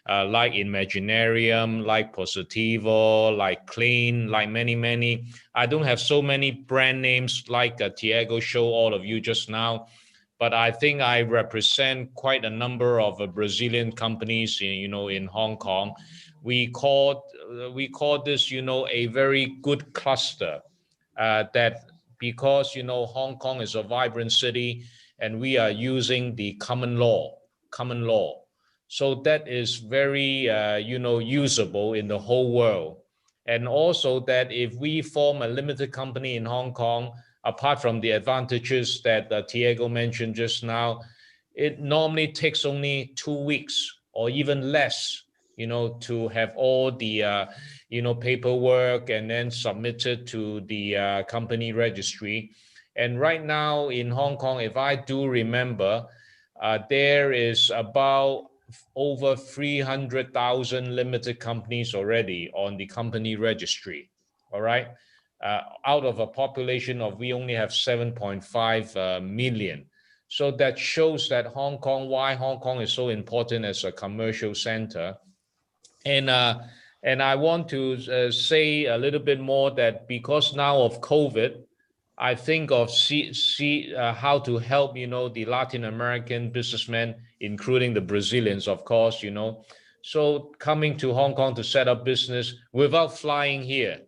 like Imaginarium, like Positivo, like Clean, like many. I don't have so many brand names like Tiago showed all of you just now, but I think I represent quite a number of Brazilian companies, in Hong Kong. We call this, a very good cluster. That because Hong Kong is a vibrant city, and we are using the common law. So that is very, usable in the whole world. And also that if we form a limited company in Hong Kong, apart from the advantages that Tiago mentioned just now, it normally takes only 2 weeks or even less, to have all the, paperwork and then submit it to the company registry. And right now in Hong Kong, if I do remember, there is about over 300,000 limited companies already on the company registry, all right? Out of a population of, we only have 7.5 million. So that shows that why Hong Kong is so important as a commercial center. And I want to say a little bit more that because now of COVID, I think of how to help, the Latin American businessmen, including the Brazilians, of course, So coming to Hong Kong to set up business without flying here.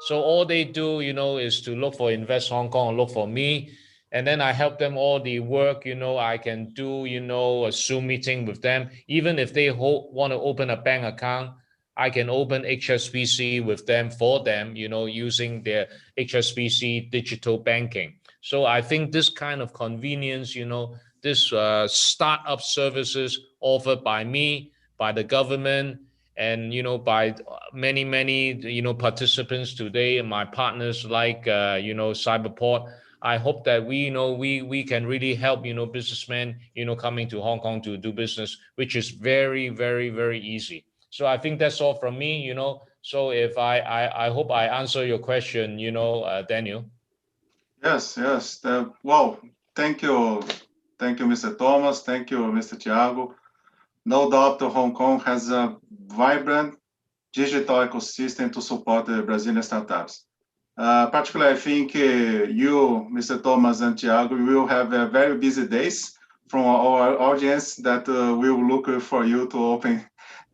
So all they do, is to look for Invest Hong Kong, look for me. And then I help them all the work, I can do, a Zoom meeting with them. Even if they want to open a bank account, I can open HSBC with them for them, using their HSBC digital banking. So I think this kind of convenience, this startup services offered by me, by the government, and by many participants today, and my partners like Cyberport. I hope that we can really help businessmen coming to Hong Kong to do business, which is very easy. So I think that's all from me. So if I hope I answer your question, Daniel. Yes, yes. Well, thank you. Thank you, Mr. Thomas. Thank you, Mr. Thiago. No doubt Hong Kong has a vibrant digital ecosystem to support the Brazilian startups. Particularly, I think you, Mr. Thomas and Thiago, will have very busy days from our audience that will look for you to open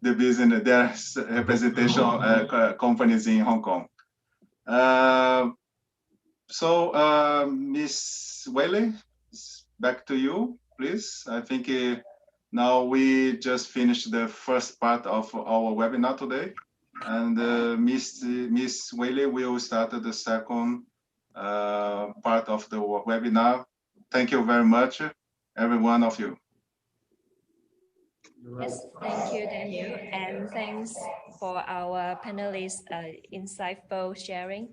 the business, their representation companies in Hong Kong. Miss Whaley, back to you, please. I think now we just finished the first part of our webinar today, and Miss Whaley will start the second part of the webinar. Thank you very much, every one of you. Yes, thank you, Daniel, and thanks for our panelists' insightful sharing.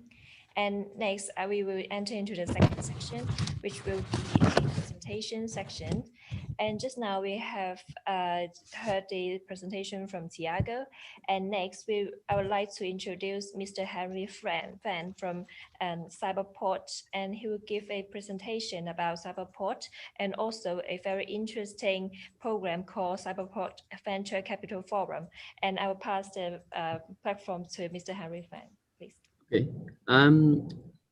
And next, we will enter into the second section, which will be a presentation section. And just now we have heard the presentation from Thiago. And next, I would like to introduce Mr. Henry Fan from Cyberport, and he will give a presentation about Cyberport and also a very interesting program called Cyberport Venture Capital Forum. And I will pass the platform to Mr. Henry Fan, please. Okay.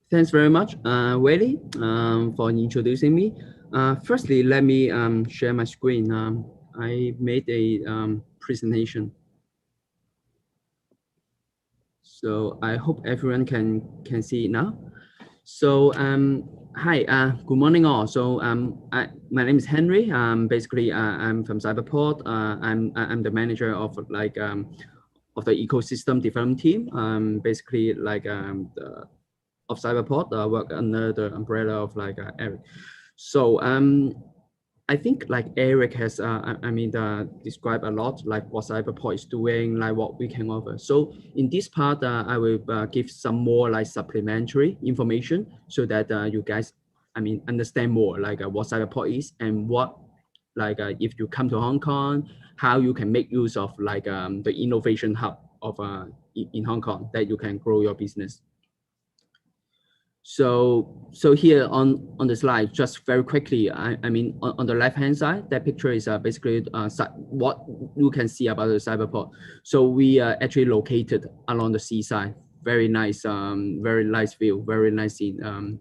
Thanks very much, Whaley, for introducing me. Firstly, let me share my screen. I made a presentation. So I hope everyone can see it now. So hi, good morning all. So my name is Henry. Basically, I'm from Cyberport. I'm the manager of of the ecosystem development team. Basically of Cyberport, work under the umbrella of Eric. So I think Eric has described a lot what Cyberport is doing, what we can offer. So in this part, I will give some more supplementary information so that you guys understand more what Cyberport is and what if you come to Hong Kong, how you can make use of the innovation hub of in Hong Kong that you can grow your business. So here on the slide, just very quickly, on the left hand side, that picture is basically what you can see about the Cyberport. So we are actually located along the seaside. Very nice view, very nice scene.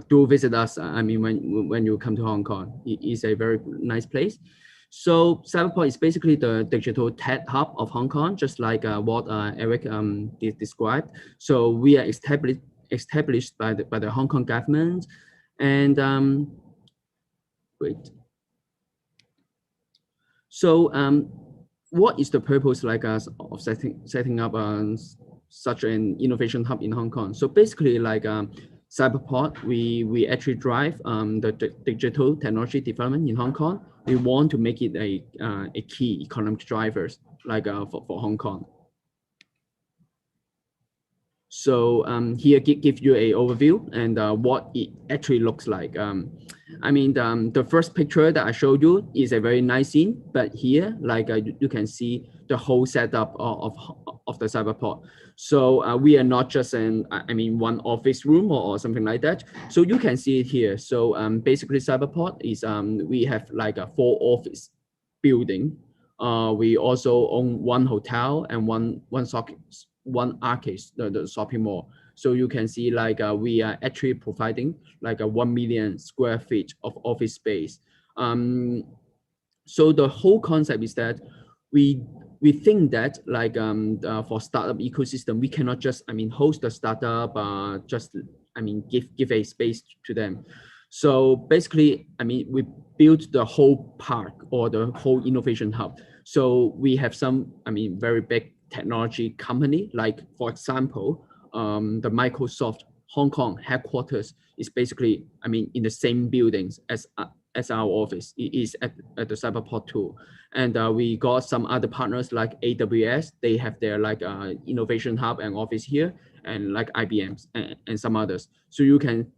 Do visit us. When you come to Hong Kong, it is a very nice place. So Cyberport is basically the digital tech hub of Hong Kong, just like what Eric described. So we are established by the Hong Kong government, and great. So what is the purpose of setting up such an innovation hub in Hong Kong? So basically Cyberport, we actually drive the digital technology development in Hong Kong. We want to make it a key economic drivers for Hong Kong. So here give you an overview and what it actually looks like. The first picture that I showed you is a very nice scene, but here you can see the whole setup of the Cyberport. So we are not just one office room or something like that. So you can see it here. So basically Cyberport is we have a 4 office building. We also own 1 hotel and one arcade, the shopping mall. So you can see we are actually providing a 1 million square feet of office space. So the whole concept is that we think that for startup ecosystem, we cannot just host the startup, give a space to them. So basically, we built the whole park or the whole innovation hub. So we have some very big technology company, for example, the Microsoft Hong Kong headquarters is basically in the same buildings as our office. It is at the Cyberport too. And we got some other partners like AWS. They have their innovation hub and office here, and IBM and some others. So you can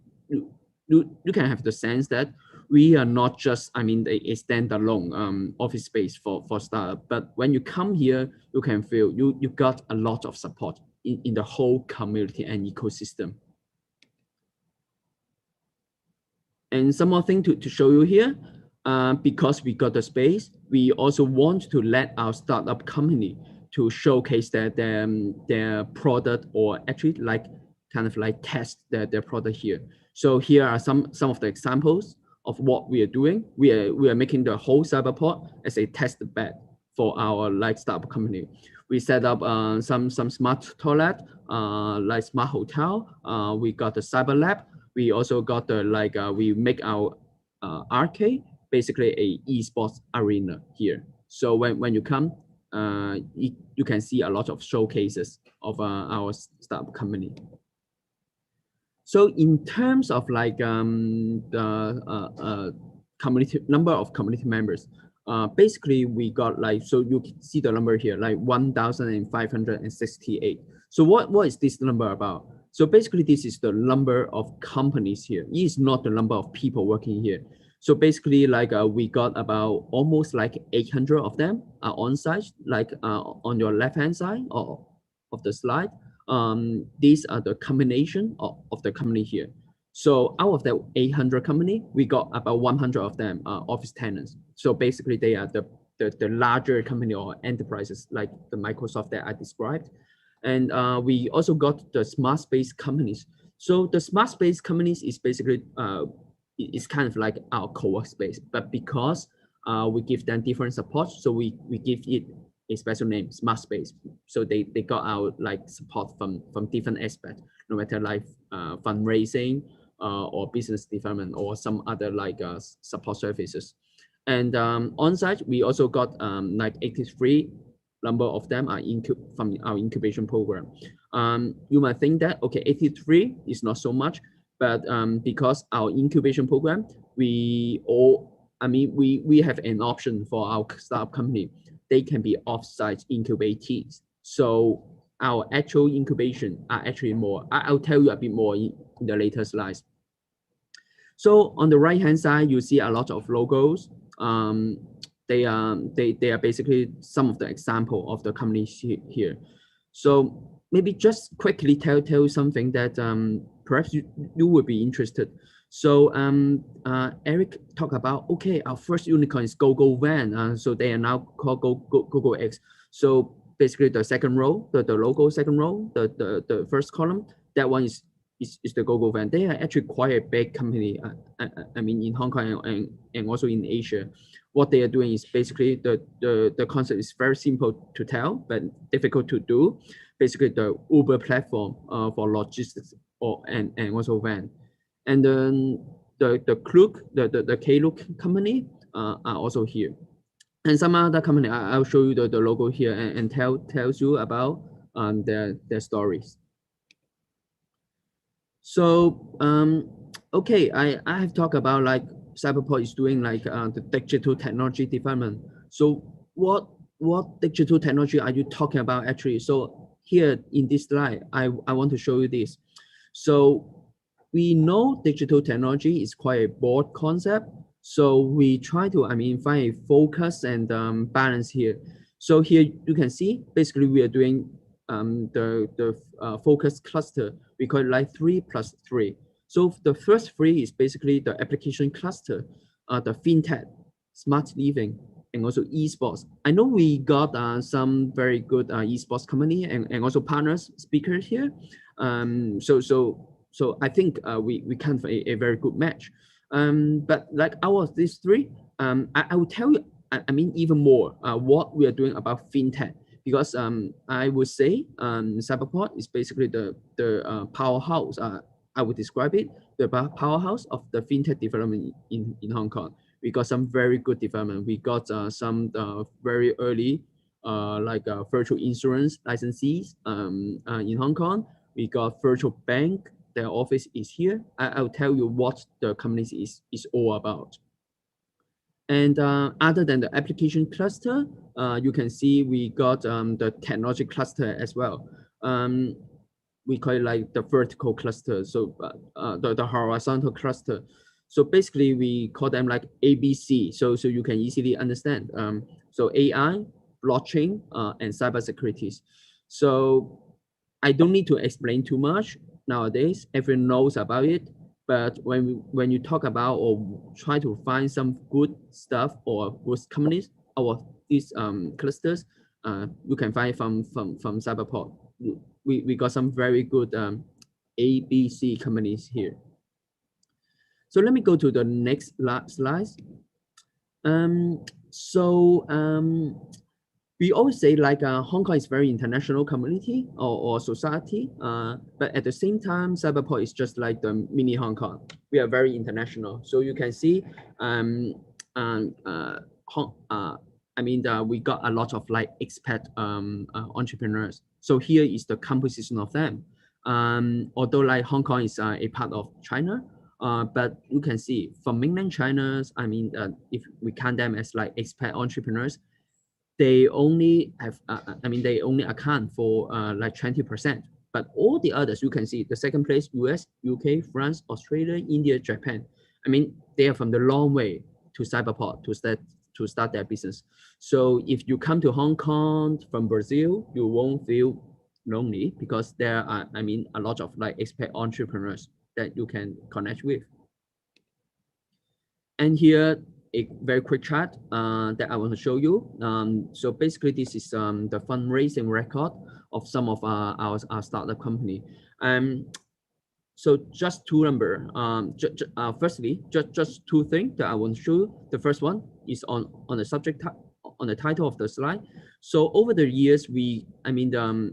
have the sense that we are not just, I mean, a standalone office space for startup, but when you come here, you can feel you got a lot of support in the whole community and ecosystem. And some more thing to show you here, because we got the space, we also want to let our startup company to showcase their product, or actually like kind of like test their product here. So here are some of the examples of what we are doing. We are making the whole Cyberport as a test bed for our like startup company. We set up some smart toilet, like smart hotel. We got the cyber lab. We also got the like we make our arcade, basically a esports arena here. So when you come, you can see a lot of showcases of our startup company. So in terms of like the community number of community members, basically we got like, so you can see the number here, like 1,568. So what is this number about? So basically this is the number of companies here. It is not the number of people working here. So basically like we got about almost like 800 of them on site, like on your left hand side of the slide. These are the combination of the company here. So out of the 800 company, we got about 100 of them office tenants. So basically they are the larger company or enterprises like the Microsoft that I described. And we also got the smart space companies. So the smart space companies is basically, it's kind of like our co-work space, but because we give them different support, so we give it a special name, smart space. So they got our like support from different aspects, no matter like fundraising or business development or some other like support services. And on site, we also got like 83 number of them are from our incubation program. You might think that, okay, 83 is not so much, but because our incubation program, we have an option for our startup company. They can be off-site incubatees. So our actual incubation are actually more. I'll tell you a bit more in the later slides. So on the right-hand side, you see a lot of logos. They are basically some of the example of the companies here. So maybe just quickly tell you something that perhaps you would be interested. So Eric talked about, okay, our first unicorn is GoGoVan. So they are now called GoGoX. So basically the second row, the logo second row, the first column, that one is the GoGoVan. They are actually quite a big company. I mean, in Hong Kong and also in Asia. What they are doing is basically the concept is very simple to tell, but difficult to do. Basically the Uber platform for logistics and also van. And then the Klook, the Klook company are also here. And some other company, I'll show you the logo here and tells you about their stories. So, okay, I have talked about like Cyberport is doing like the digital technology development. So what digital technology are you talking about actually? So here in this slide, I want to show you this. So we know digital technology is quite a broad concept. So we try to, find a focus and balance here. So here you can see, basically we are doing the focus cluster. We call it like 3+3. So the first 3 is basically the application cluster, the fintech, smart living, and also esports. I know we got some very good esports company and also partners speakers here. So I think we can have a very good match. But like out of these 3, I will tell you, even more what we are doing about fintech, because I would say Cyberport is basically the powerhouse. I would describe it, the powerhouse of the fintech development in Hong Kong. We got some very good development. We got some very early virtual insurance licensees in Hong Kong. We got virtual bank. Their office is here. I'll tell you what the company is all about. And other than the application cluster, you can see we got the technology cluster as well. We call it like the vertical cluster, so the horizontal cluster. So basically we call them like ABC. So you can easily understand. So AI, blockchain, and cybersecurity. So I don't need to explain too much nowadays. Everyone knows about it. But when you talk about or try to find some good stuff or good companies or these clusters, you can find from Cyberport. We got some very good ABC companies here. So let me go to the next slide. We always say like Hong Kong is very international community or society, but at the same time, Cyberport is just like the mini Hong Kong. We are very international. So you can see, we got a lot of like expat entrepreneurs. So here is the composition of them. Although like Hong Kong is a part of China, but you can see from mainland China, if we count them as like expat entrepreneurs, they only have, they only account for like 20%. But all the others, you can see the second place, US, UK, France, Australia, India, Japan. They are from the long way to Cyberport to start their business. So if you come to Hong Kong from Brazil, you won't feel lonely because there are, a lot of like expat entrepreneurs that you can connect with. And here, a very quick chart that I want to show you. So basically, this is the fundraising record of some of our startup company. So just two numbers. Firstly, just two things that I want to show you. The first one is on the subject on the title of the slide. So over the years,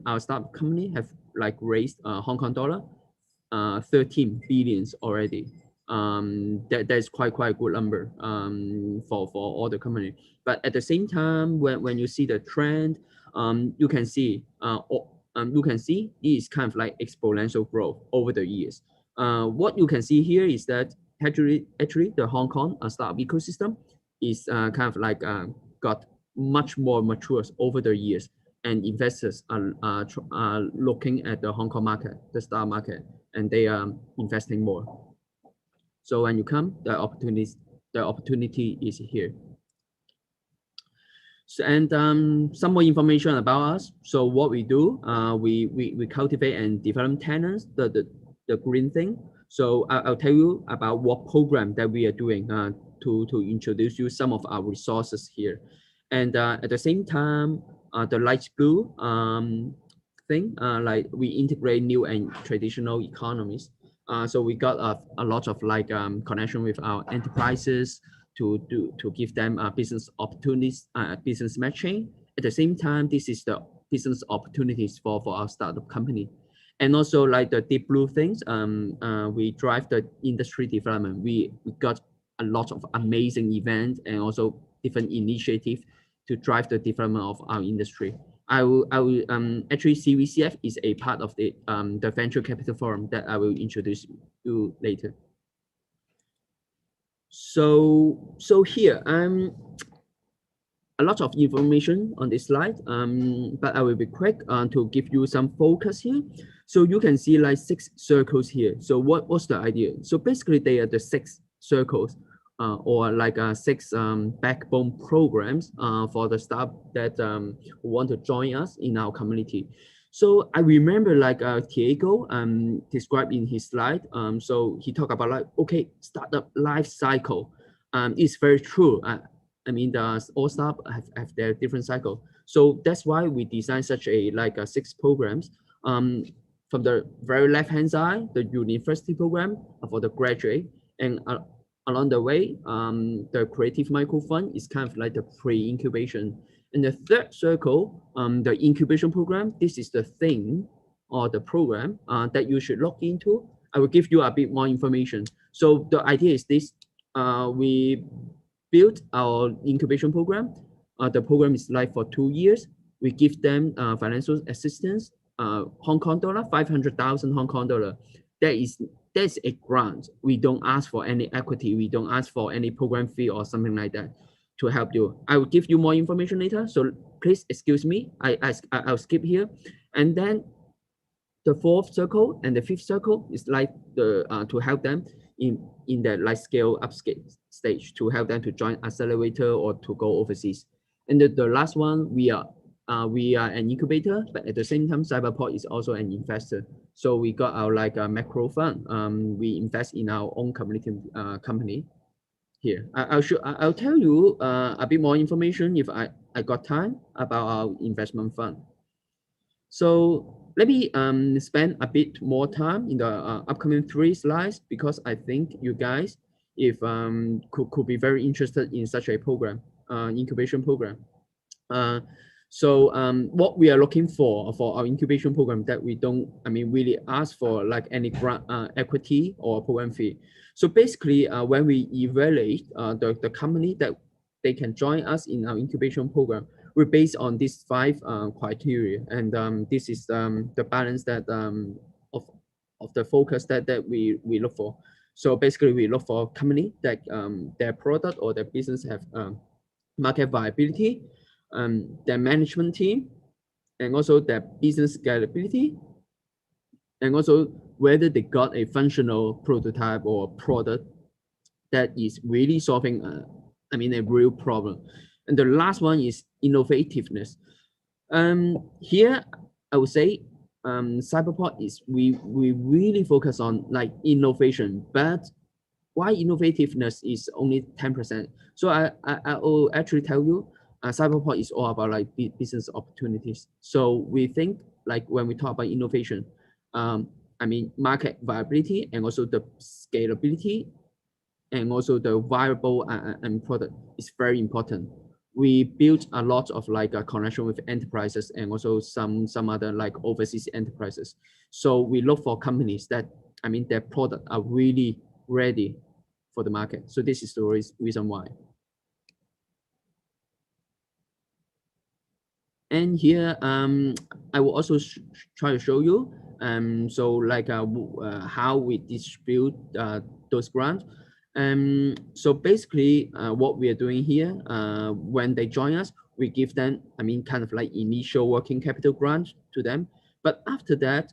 our startup company have like raised Hong Kong dollar 13 billions already. That is quite a good number for all the company. But at the same time, when you see the trend, you can see it is kind of like exponential growth over the years. What you can see here is that actually the Hong Kong startup ecosystem is kind of like got much more mature over the years, and investors are looking at the Hong Kong market, the startup market, and they are investing more. So when you come, the opportunity is here. So, and some more information about us. So what we do, we cultivate and develop tenants, the green thing. So I'll tell you about what program that we are doing to introduce you some of our resources here. And at the same time, the light blue thing, like we integrate new and traditional economies. So we got a lot of like connection with our enterprises to give them business opportunities, business matching. At the same time, this is the business opportunities for our startup company. And also like the deep blue things, we drive the industry development. We got a lot of amazing events and also different initiatives to drive the development of our industry. I will actually CVCF is a part of the venture capital forum that I will introduce you later. So here a lot of information on this slide, but I will be quick to give you some focus here. So you can see like 6 circles here. So what's the idea? So basically they are the 6 circles or like 6 backbone programs for the staff that want to join us in our community. So I remember like Diego described in his slide. So he talked about like, okay, startup life cycle. It's very true. All startups have their different cycle. So that's why we designed such a 6 programs. From the very left-hand side, the university program for the graduate, and along the way, the Creative Micro Fund is kind of like the pre-incubation. And the third circle, the incubation program, this is the thing or the program that you should look into. I will give you a bit more information. So the idea is this, we built our incubation program. The program is live for 2 years. We give them financial assistance, Hong Kong dollar, 500,000 Hong Kong dollar. That's a grant. We don't ask for any equity. We don't ask for any program fee or something like that to help you. I will give you more information later. So please excuse me. I'll skip here. And then The fourth circle and the fifth circle is like the to help them in the like scale up stage, to help them to join accelerator or to go overseas. And the last one, we are an incubator, but at the same time, Cyberport is also an investor. So we got our like a macro fund. We invest in our own community company. Here, I'll tell you a bit more information if I got time about our investment fund. So let me spend a bit more time in the upcoming 3 slides, because I think you guys, if could be very interested in such a program, incubation program. So what we are looking for our incubation program, that we don't, really ask for like any grant, equity or program fee. So basically, when we evaluate the company that they can join us in our incubation program, we're based on these 5 criteria, and this is the balance that of the focus that we look for. So basically, we look for a company that their product or their business have market viability, their management team, and also their business scalability, and also whether they got a functional prototype or product that is really solving a real problem. And the last one is innovativeness. Here I would say Cyberport is we really focus on like innovation, but why innovativeness is only 10%. So I will actually tell you, Cyberport is all about like business opportunities. So we think like when we talk about innovation, market viability and also the scalability and also the viable and product is very important. We built a lot of like a connection with enterprises and also some other like overseas enterprises. So we look for companies that, their product are really ready for the market. So this is the reason why. And here, I will also try to show you, so like how we distribute those grants. So basically, what we are doing here, when they join us, we give them, kind of like initial working capital grant to them. But after that,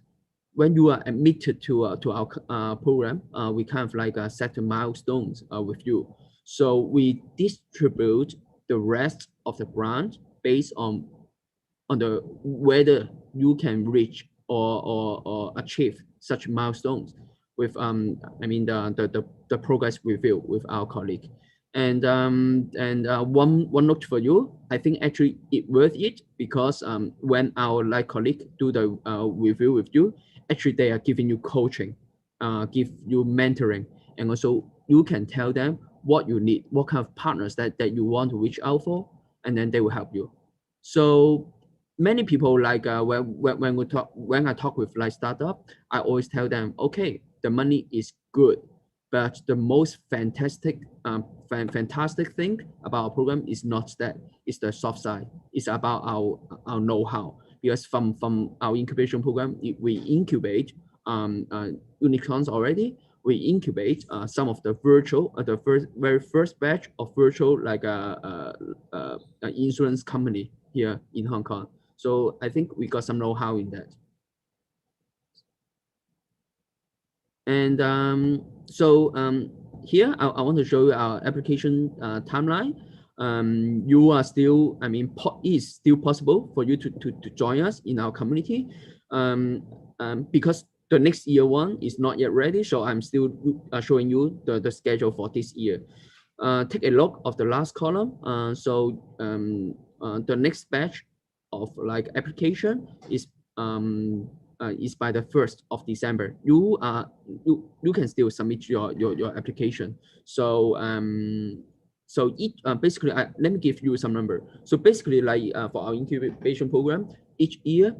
when you are admitted to our program, we kind of like set the milestones with you. So we distribute the rest of the grant based on the whether you can reach or achieve such milestones with the progress review with our colleague. And one note for you, I think actually it worth it, because when our like colleague do the review with you, actually they are giving you coaching, give you mentoring, and also you can tell them what you need, what kind of partners that you want to reach out for, and then they will help you. So many people like when I talk with like startup, I always tell them, okay, the money is good, but the most fantastic thing about our program is not that, it's the soft side. It's about our know-how, because from our incubation program, we incubate unicorns already. We incubate some of the virtual, very first batch of virtual like insurance company here in Hong Kong. So I think we got some know-how in that. And here I want to show you our application timeline. You are still, is still possible for you to join us in our community, because the next year one is not yet ready. So I'm still showing you the schedule for this year. Take a look of the last column. The next batch of like application is by the 1st of December. You can still submit your application. So basically, let me give you some number. So basically, like for our incubation program, each year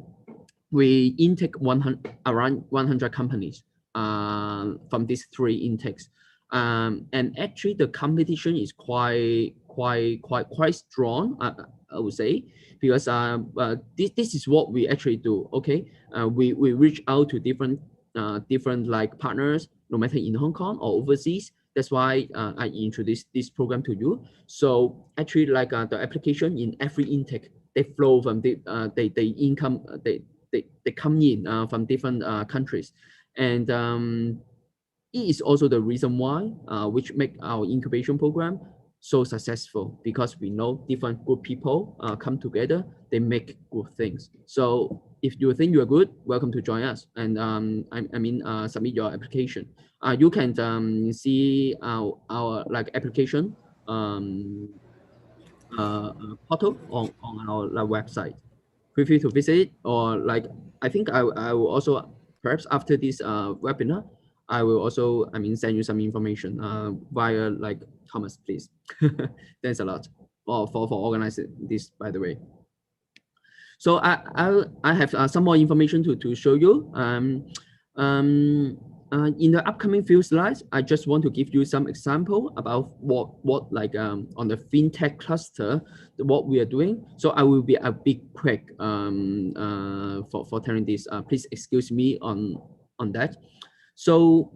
we intake around 100 companies from these 3 intakes. And actually the competition is quite strong, I would say, because this is what we actually do. Okay, we reach out to different like partners, no matter in Hong Kong or overseas. That's why I introduced this program to you. So actually, like the application in every intake, they flow from they come in from different countries, and it is also the reason why which make our incubation program so successful, because we know different good people come together, they make good things. So if you think you are good, welcome to join us, and submit your application. You can see our like application portal on our website. Feel free to visit it, or like I think I will also, perhaps after this webinar, I will also send you some information via like Thomas, please. Thanks a lot for organizing this, by the way. So I have some more information to show you. In the upcoming few slides, I just want to give you some example about what like on the fintech cluster, what we are doing. So I will be a bit quick for telling this. Please excuse me on that. So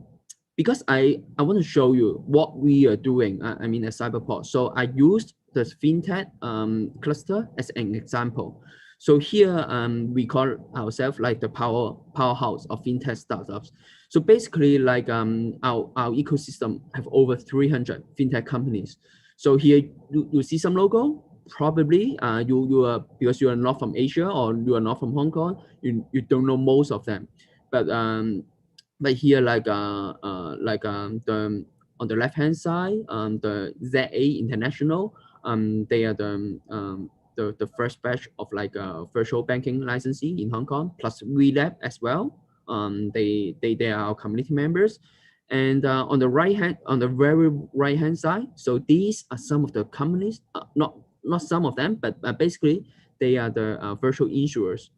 because I want to show you what we are doing, at Cyberport. So I used the fintech cluster as an example. So here we call ourselves like the powerhouse of fintech startups. So basically, like our ecosystem have over 300 fintech companies. So here you see some logo. Probably you are, because you are not from Asia or you are not from Hong Kong, you don't know most of them. But here like the on the left hand side, the ZA International, they are the first batch of like virtual banking licensee in Hong Kong, plus WeLab as well. They are our community members. And on the very right hand side, so these are some of the companies, not some of them, but basically they are the virtual insurers,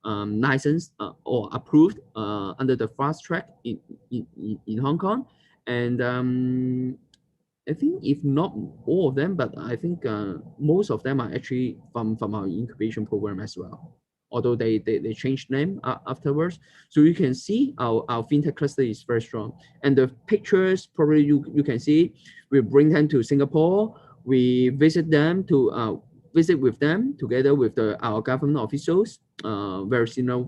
licensed or approved under the fast track in Hong Kong. And I think if not all of them, but I think most of them are actually from our incubation program as well, although they changed name afterwards. So you can see our fintech cluster is very strong. And the pictures, probably you can see, we bring them to Singapore. We visit them to visit with them together with our government officials, very senior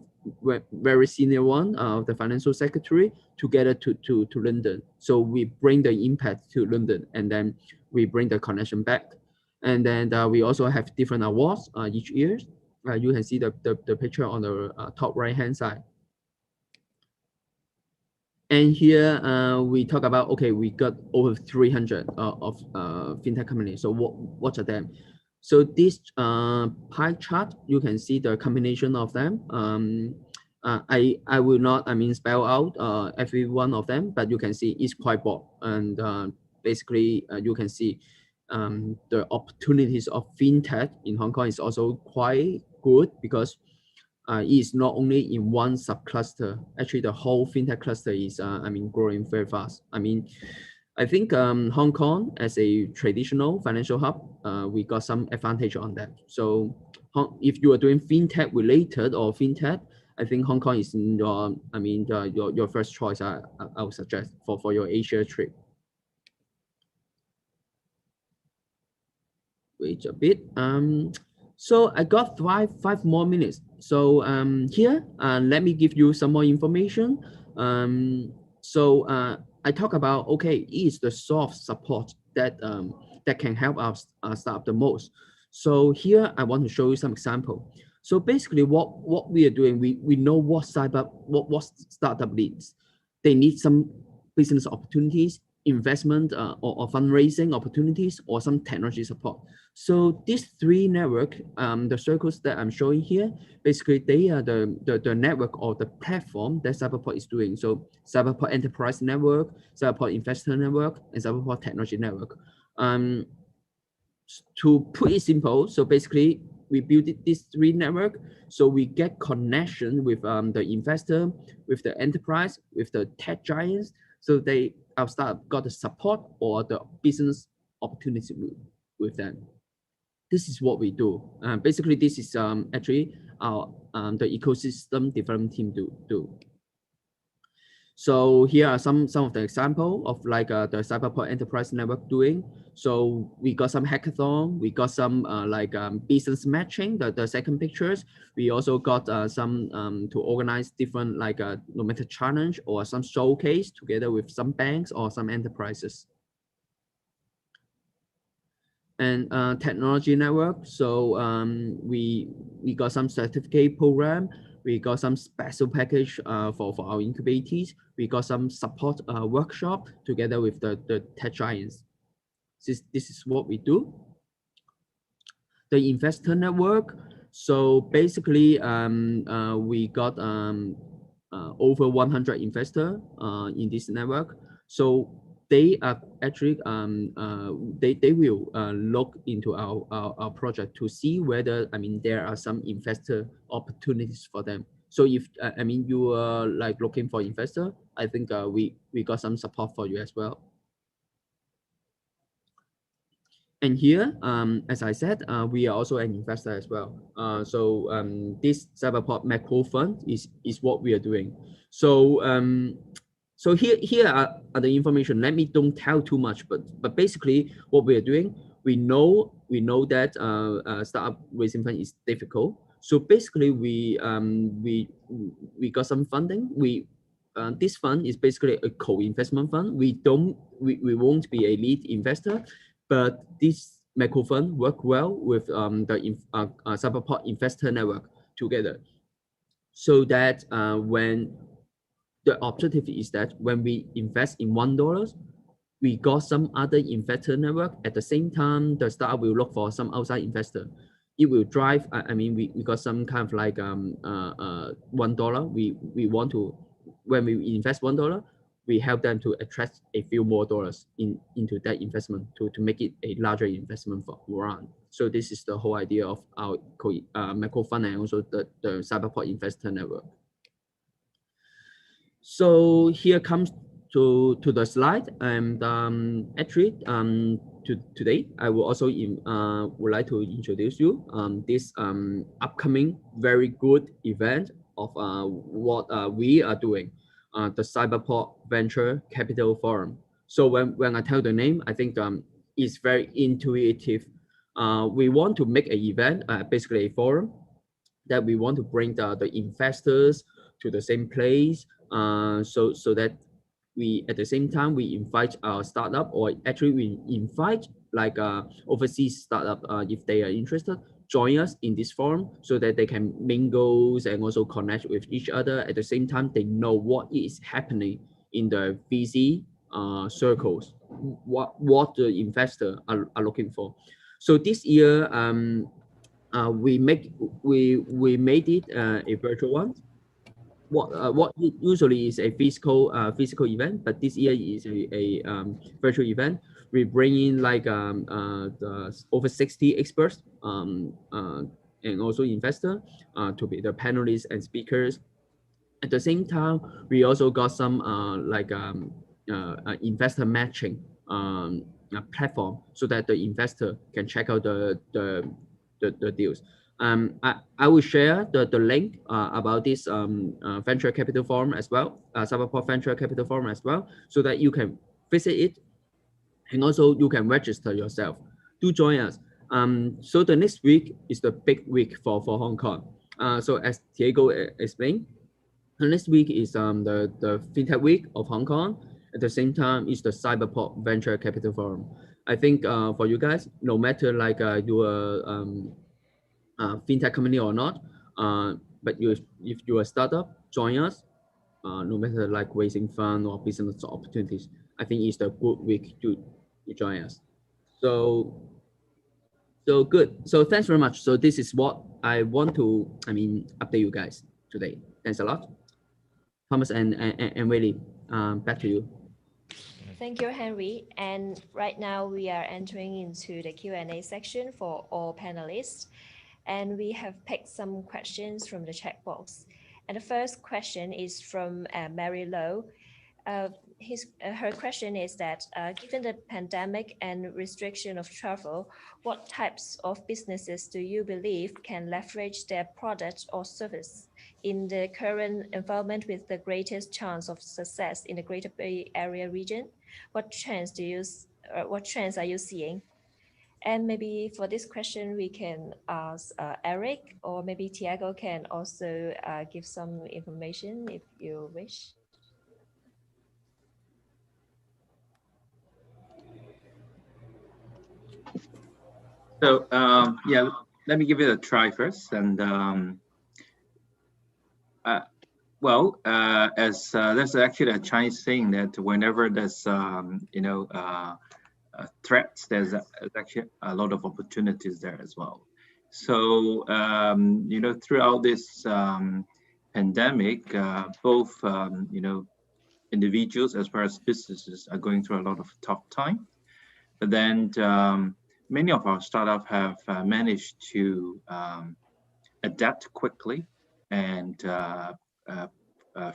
one, the financial secretary, together to London. So we bring the impact to London, and then we bring the connection back. And then we also have different awards each year. You can see the picture on the top right hand side. And here we talk about, okay, we got over 300 of fintech companies. So what are them? So this pie chart, you can see the combination of them. I will not spell out every one of them, but you can see it's quite broad. And basically you can see the opportunities of fintech in Hong Kong is also quite good, because it is not only in one subcluster. Actually, the whole fintech cluster is growing very fast. I think Hong Kong as a traditional financial hub, we got some advantage on that. So if you are doing fintech related or fintech, I think Hong Kong is your first choice. I would suggest for your Asia trip. Wait a bit. So I got five more minutes. So here, let me give you some more information. I talk about, okay, is the soft support that can help us start the most. So here I want to show you some example. So basically, what we are doing, we know what startup needs. They need some business opportunities, investment or fundraising opportunities, or some technology support. So these three network, the circles that I'm showing here, basically they are the network or the platform that Cyberport is doing. So Cyberport Enterprise Network, Cyberport Investor Network, and Cyberport Technology Network. To put it simple, so basically we built these three network, so we get connection with the investor, with the enterprise, with the tech giants. So our startup got the support or the business opportunity with them. This is what we do. Basically, this is actually our the ecosystem development team do. So here are some of the example of like the Cyberport Enterprise Network doing. So we got some hackathon, we got some business matching, the second pictures. We also got some to organize different like no matter challenge or some showcase together with some banks or some enterprises. And technology network. So we got some certificate program. We got some special package for our incubators. We got some support workshop together with the tech giants. This is what we do. The investor network. So basically, we got over 100 investors in this network. So they are actually they will look into our project to see whether there are some investor opportunities for them. So if you are like looking for investor, I think we got some support for you as well. And here, as I said, we are also an investor as well. So this Cyberport Macro Fund is what we are doing. So so here are the information. Let me don't tell too much, but basically what we are doing, we know that startup raising fund is difficult. So basically we got some funding. This fund is basically a co-investment fund. We won't be a lead investor, but this macro fund work well with the Cyberport investor network together, so that when the objective is that when we invest in $1, we got some other investor network. At the same time, the startup will look for some outside investor. It will drive. We got some kind of like $1. We want to, when we invest $1, we help them to attract a few more dollars into that investment to make it a larger investment for Iran. So this is the whole idea of our macro fund and also the Cyberport investor network. So here comes to the slide, and actually today I will also would like to introduce you this upcoming very good event of what we are doing, the Cyberport Venture Capital Forum. So when I tell the name, I think it's very intuitive. We want to make an event, basically a forum, that we want to bring the investors to the same place, so that we at the same time we invite our startup, or actually we invite like overseas startup if they are interested, join us in this forum, so that they can mingle and also connect with each other. At the same time, they know what is happening in the VC circles, what the investor are looking for. So this year we made it a virtual one. What usually is a physical event, but this year is a virtual event. We bring in like over 60 experts and also investor to be the panelists and speakers. At the same time, we also got some investor matching platform, so that the investor can check out the deals. I will share the link about this venture capital forum as well, Cyberport Venture Capital Forum as well, so that you can visit it, and also you can register yourself. Do join us. So the next week is the big week for Hong Kong. So as Diego explained, the next week is the FinTech Week of Hong Kong. At the same time, is the Cyberport Venture Capital Forum. I think for you guys, no matter like your FinTech company or not, but if you're a startup, join us. No matter like raising fund or business opportunities, I think it's a good week to join us. So good. So thanks very much. So this is what I want to update you guys today. Thanks a lot, Thomas and Willie. Back to you. Thank you, Henry. And right now we are entering into the Q&A section for all panelists. And we have picked some questions from the chat box. And the first question is from Mary Lowe. Her question is that given the pandemic and restriction of travel, what types of businesses do you believe can leverage their product or service in the current environment with the greatest chance of success in the Greater Bay Area region? What trends are you seeing? And maybe for this question, we can ask Eric, or maybe Tiago can also give some information if you wish. So yeah, let me give it a try first. And there's actually a Chinese saying that whenever there's threats, there's actually a lot of opportunities there as well. So throughout this pandemic, both individuals as well as businesses are going through a lot of tough time. But then many of our startups have managed to adapt quickly and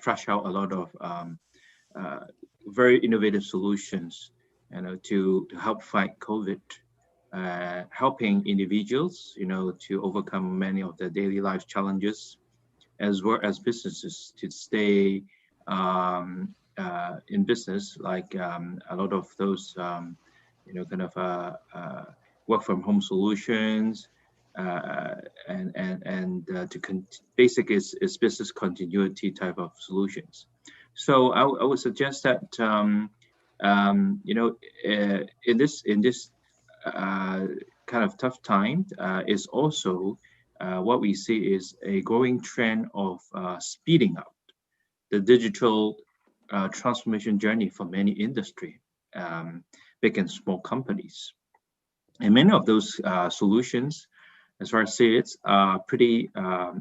flesh out a lot of very innovative solutions, to help fight COVID, helping individuals, to overcome many of their daily life challenges, as well as businesses to stay in business, like a lot of those, work from home solutions, and basically it's business continuity type of solutions. So I would suggest that in this kind of tough time is also what we see is a growing trend of speeding up the digital transformation journey for many industry, big and small companies. And many of those solutions, as far as I see it, are pretty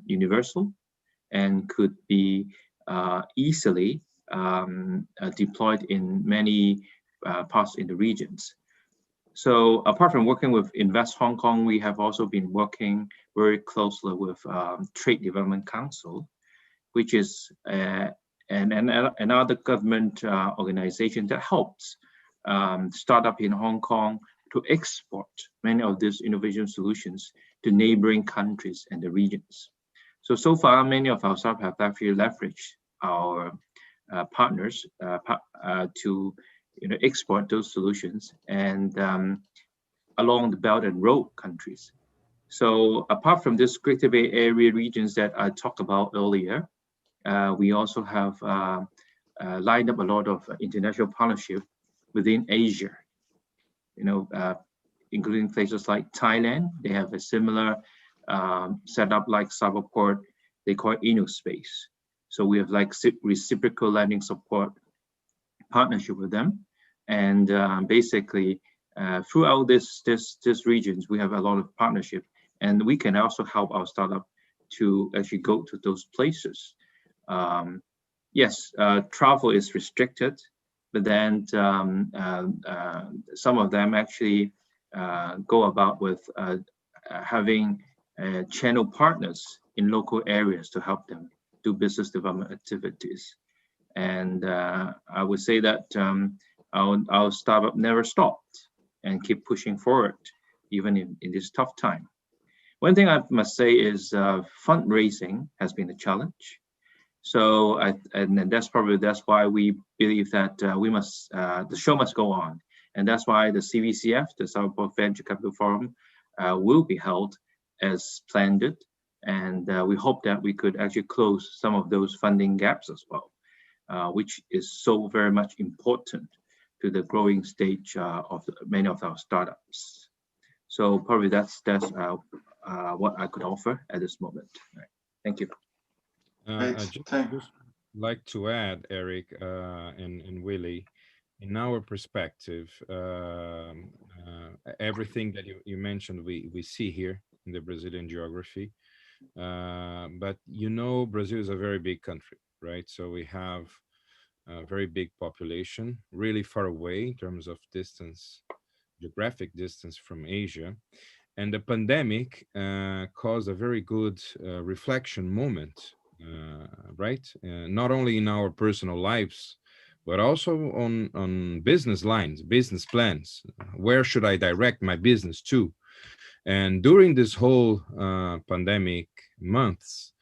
universal and could be easily deployed in many parts in the regions. So apart from working with Invest Hong Kong, we have also been working very closely with Trade Development Council, which is another government organization that helps startup in Hong Kong to export many of these innovation solutions to neighboring countries and the regions. So far, many of our startups have actually leveraged our partners to export those solutions and along the Belt and Road countries. So apart from this Greater Bay Area regions that I talked about earlier, we also have lined up a lot of international partnership within Asia, including places like Thailand. They have a similar setup like Cyberport. They call it InnoSpace. So we have like reciprocal lending support partnership with them. And basically, throughout this regions, we have a lot of partnership, and we can also help our startup to actually go to those places. Yes, travel is restricted, but then some of them actually go about with having channel partners in local areas to help them do business development activities. And I would say that our startup never stopped and keep pushing forward, even in this tough time. One thing I must say is fundraising has been a challenge. So that's why we believe that the show must go on, and that's why the CVCF, the Cyberport Venture Capital Forum, will be held as planned, and we hope that we could actually close some of those funding gaps as well, which is so very much important to the growing stage of many of our startups. So probably that's what I could offer at this moment. Right. Thank you. I just like to add, Eric and Willie, in our perspective, everything that you mentioned, we see here in the Brazilian geography. But Brazil is a very big country, right? So we have a very big population, really far away in terms of distance, geographic distance from Asia. And the pandemic caused a very good reflection moment, right? Not only in our personal lives, but also on business lines, business plans. Where should I direct my business to? And during this whole pandemic months,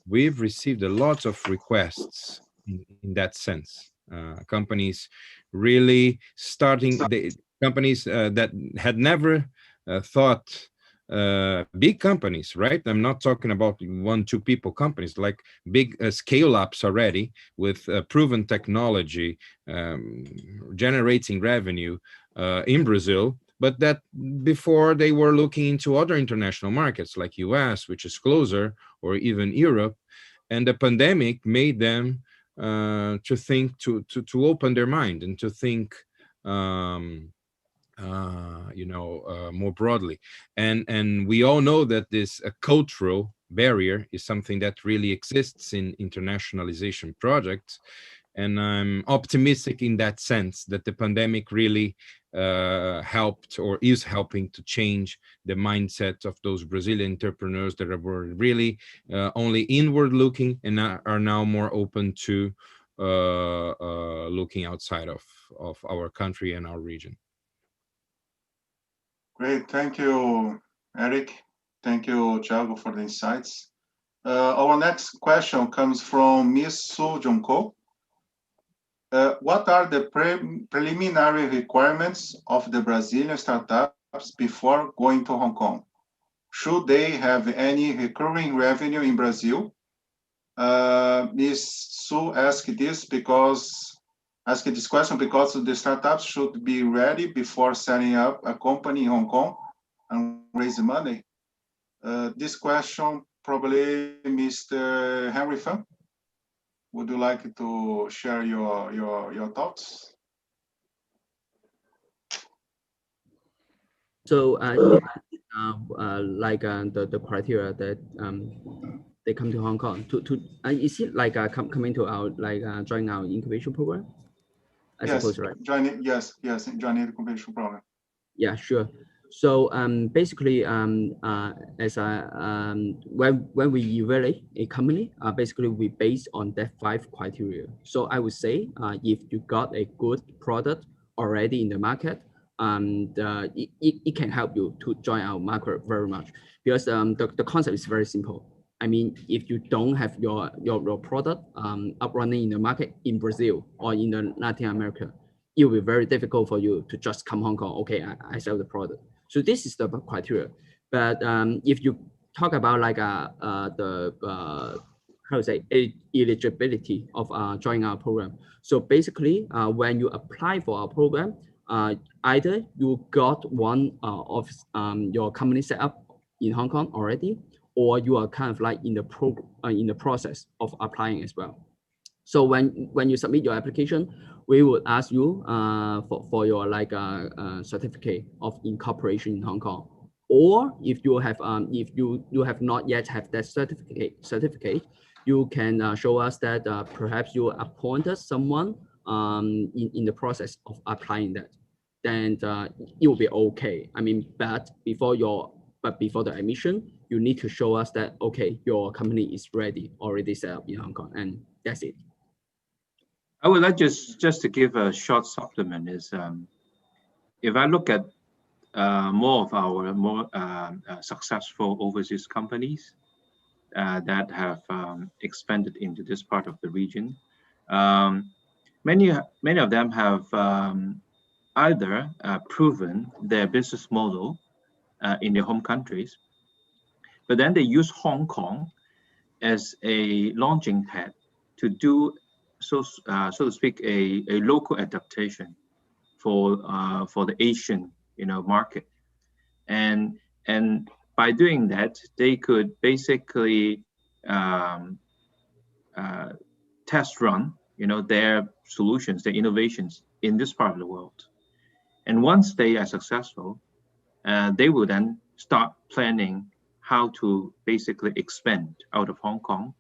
we've received a lot of requests in that sense. Companies really starting, companies that had never thought, big companies, right? I'm not talking about 1-2 people companies, like big scale ups already with proven technology, generating revenue in Brazil, but that before they were looking into other international markets like US, which is closer, or even Europe. And the pandemic made them to think, to open their mind and to think, more broadly. And we all know that this cultural barrier is something that really exists in internationalization projects. And I'm optimistic in that sense that the pandemic really helped, or is helping, to change the mindset of those Brazilian entrepreneurs that were really only inward looking and are now more open to looking outside of our country and our region. Great, thank you, Eric. Thank you, Thiago, for the insights. Our next question comes from Miss Su Junko. What are the preliminary requirements of the Brazilian startups before going to Hong Kong? Should they have any recurring revenue in Brazil? Ms. Su asked this question because the startups should be ready before setting up a company in Hong Kong and raise money. This question, probably Mr. Henry Fan. Would you like to share your thoughts? So the criteria that they come to Hong Kong is it like coming to our join our incubation program? I suppose, right? Yes, join the incubation program. Yeah, sure. So basically, as when we evaluate a company, basically we base on that 5 criteria. So I would say if you got a good product already in the market, it can help you to join our market very much, because the concept is very simple. I mean, if you don't have your product up running in the market in Brazil or in the Latin America, it will be very difficult for you to just come Hong Kong. Okay, I sell the product. So this is the criteria. But if you talk about like the how to say eligibility of joining our program. So basically, when you apply for our program, either you got one of your company set up in Hong Kong already, or you are kind of like in the process of applying as well. So when you submit your application, we would ask you for your like certificate of incorporation in Hong Kong. Or if you have not yet have that certificate, you can show us that perhaps you appointed someone in the process of applying that. Then it will be okay. I mean, but before the admission, you need to show us that okay, your company is already set up in Hong Kong, and that's it. I would like just to give a short supplement is if I look at more of our successful overseas companies that have expanded into this part of the region, many of them have either proven their business model in their home countries, but then they use Hong Kong as a launching pad to do so to speak a local adaptation for the Asian market, and by doing that they could basically test run their solutions, their innovations in this part of the world, and once they are successful, they will then start planning how to basically expand out of Hong Kong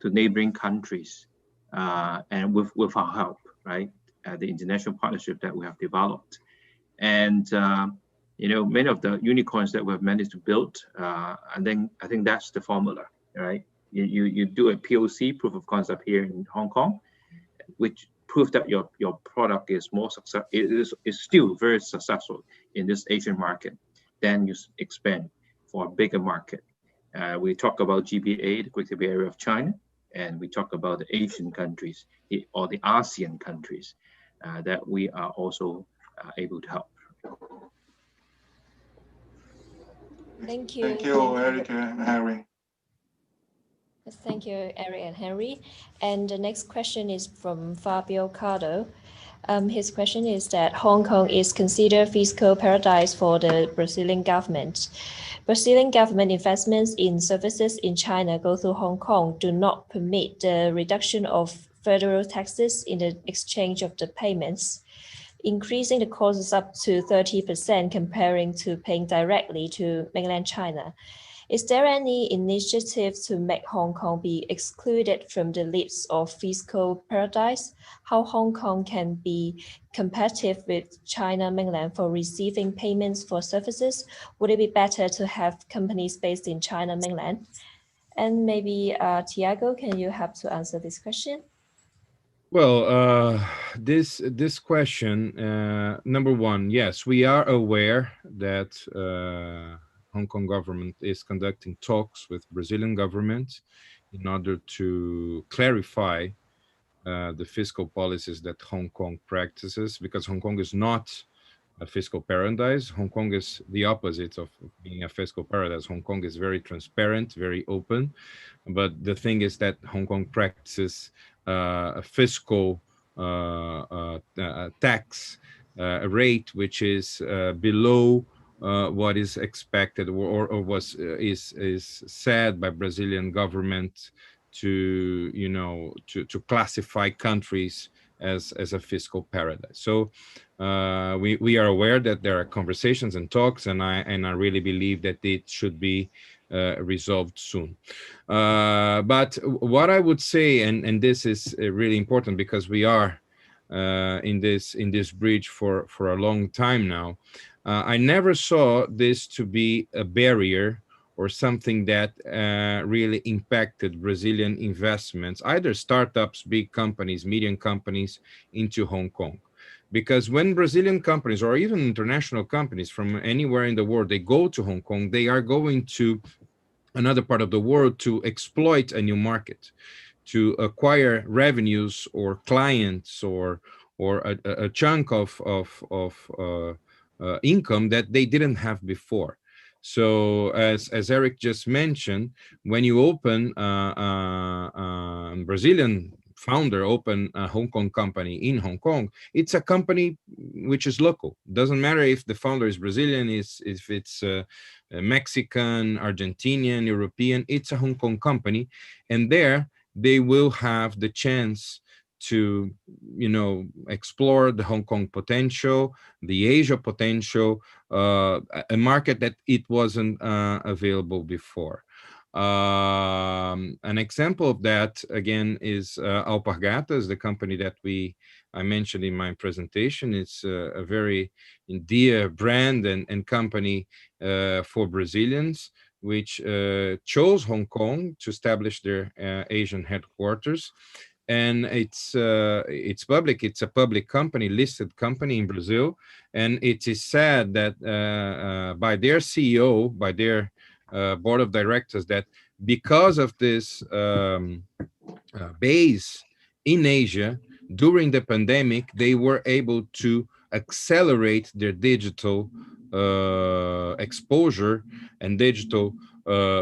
to neighboring countries, and with our help, right? The international partnership that we have developed, and many of the unicorns that we've managed to build, and then I think that's the formula, right? You do a POC, proof of concept, here in Hong Kong, which proves that your product is more successful. It is still very successful in this Asian market. Then you expand for a bigger market, We talk about GBA, the Greater Bay Area of China, and we talk about the Asian countries or the ASEAN countries that we are also able to help. Thank you. Thank you, Eric and Henry. Yes, thank you, Eric and Henry. And the next question is from Fabio Cardo. His question is that Hong Kong is considered fiscal paradise for the Brazilian government. Brazilian government investments in services in China go through Hong Kong do not permit the reduction of federal taxes in the exchange of the payments, increasing the costs up to 30% comparing to paying directly to mainland China. Is there any initiative to make Hong Kong be excluded from the list of fiscal paradise? How Hong Kong can be competitive with China mainland for receiving payments for services? Would it be better to have companies based in China mainland? And maybe Tiago, can you help to answer this question? Well, this question, number one, yes, we are aware that Hong Kong government is conducting talks with Brazilian government in order to clarify the fiscal policies that Hong Kong practices, because Hong Kong is not a fiscal paradise. Hong Kong is the opposite of being a fiscal paradise. Hong Kong is very transparent, very open. But the thing is that Hong Kong practices a fiscal tax rate which is below what is expected or is said by Brazilian government to to classify countries as a fiscal paradise. So we are aware that there are conversations and talks, and I really believe that it should be resolved soon. But what I would say, and this is really important because we are in this bridge for a long time now, I never saw this to be a barrier or something that really impacted Brazilian investments, either startups, big companies, medium companies, into Hong Kong. Because when Brazilian companies or even international companies from anywhere in the world, they go to Hong Kong, they are going to another part of the world to exploit a new market, to acquire revenues or clients or a chunk of income that they didn't have before. So as Eric just mentioned, when you open Brazilian founder open a Hong Kong company in Hong Kong, it's a company which is local. Doesn't matter if the founder is Brazilian, if it's Mexican, Argentinian, European, it's a Hong Kong company. And there they will have the chance to, explore the Hong Kong potential, the Asia potential, a market that it wasn't available before. An example of that, again, is Alpargatas, the company that I mentioned in my presentation. It's a very dear brand and company for Brazilians, which chose Hong Kong to establish their Asian headquarters. And it's public. It's a public company, listed company in Brazil. And it is said that by their CEO, by their board of directors, that because of this base in Asia during the pandemic, they were able to accelerate their digital exposure and digital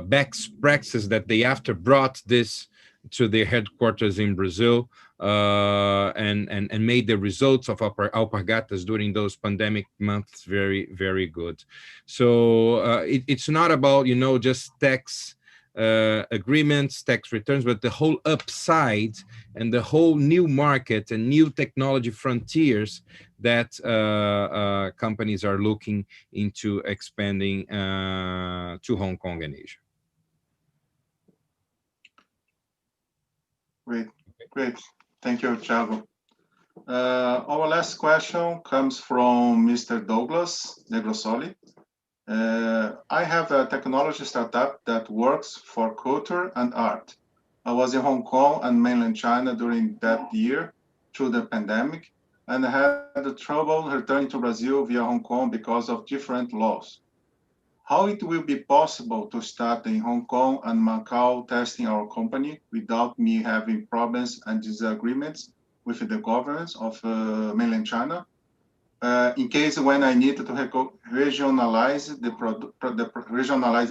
best practices that they after brought this to their headquarters in Brazil and made the results of Alpargatas during those pandemic months very, very good. So it's not about, just tax agreements, tax returns, but the whole upside and the whole new market and new technology frontiers that companies are looking into expanding to Hong Kong and Asia. Great. Thank you, Thiago. Our last question comes from Mr. Douglas Negrosoli. I have a technology startup that works for culture and art. I was in Hong Kong and mainland China during that year through the pandemic and had trouble returning to Brazil via Hong Kong because of different laws. how it will be possible to start in Hong Kong and Macau testing our company without me having problems and disagreements with the governments of mainland China? In case when I need to regionalize the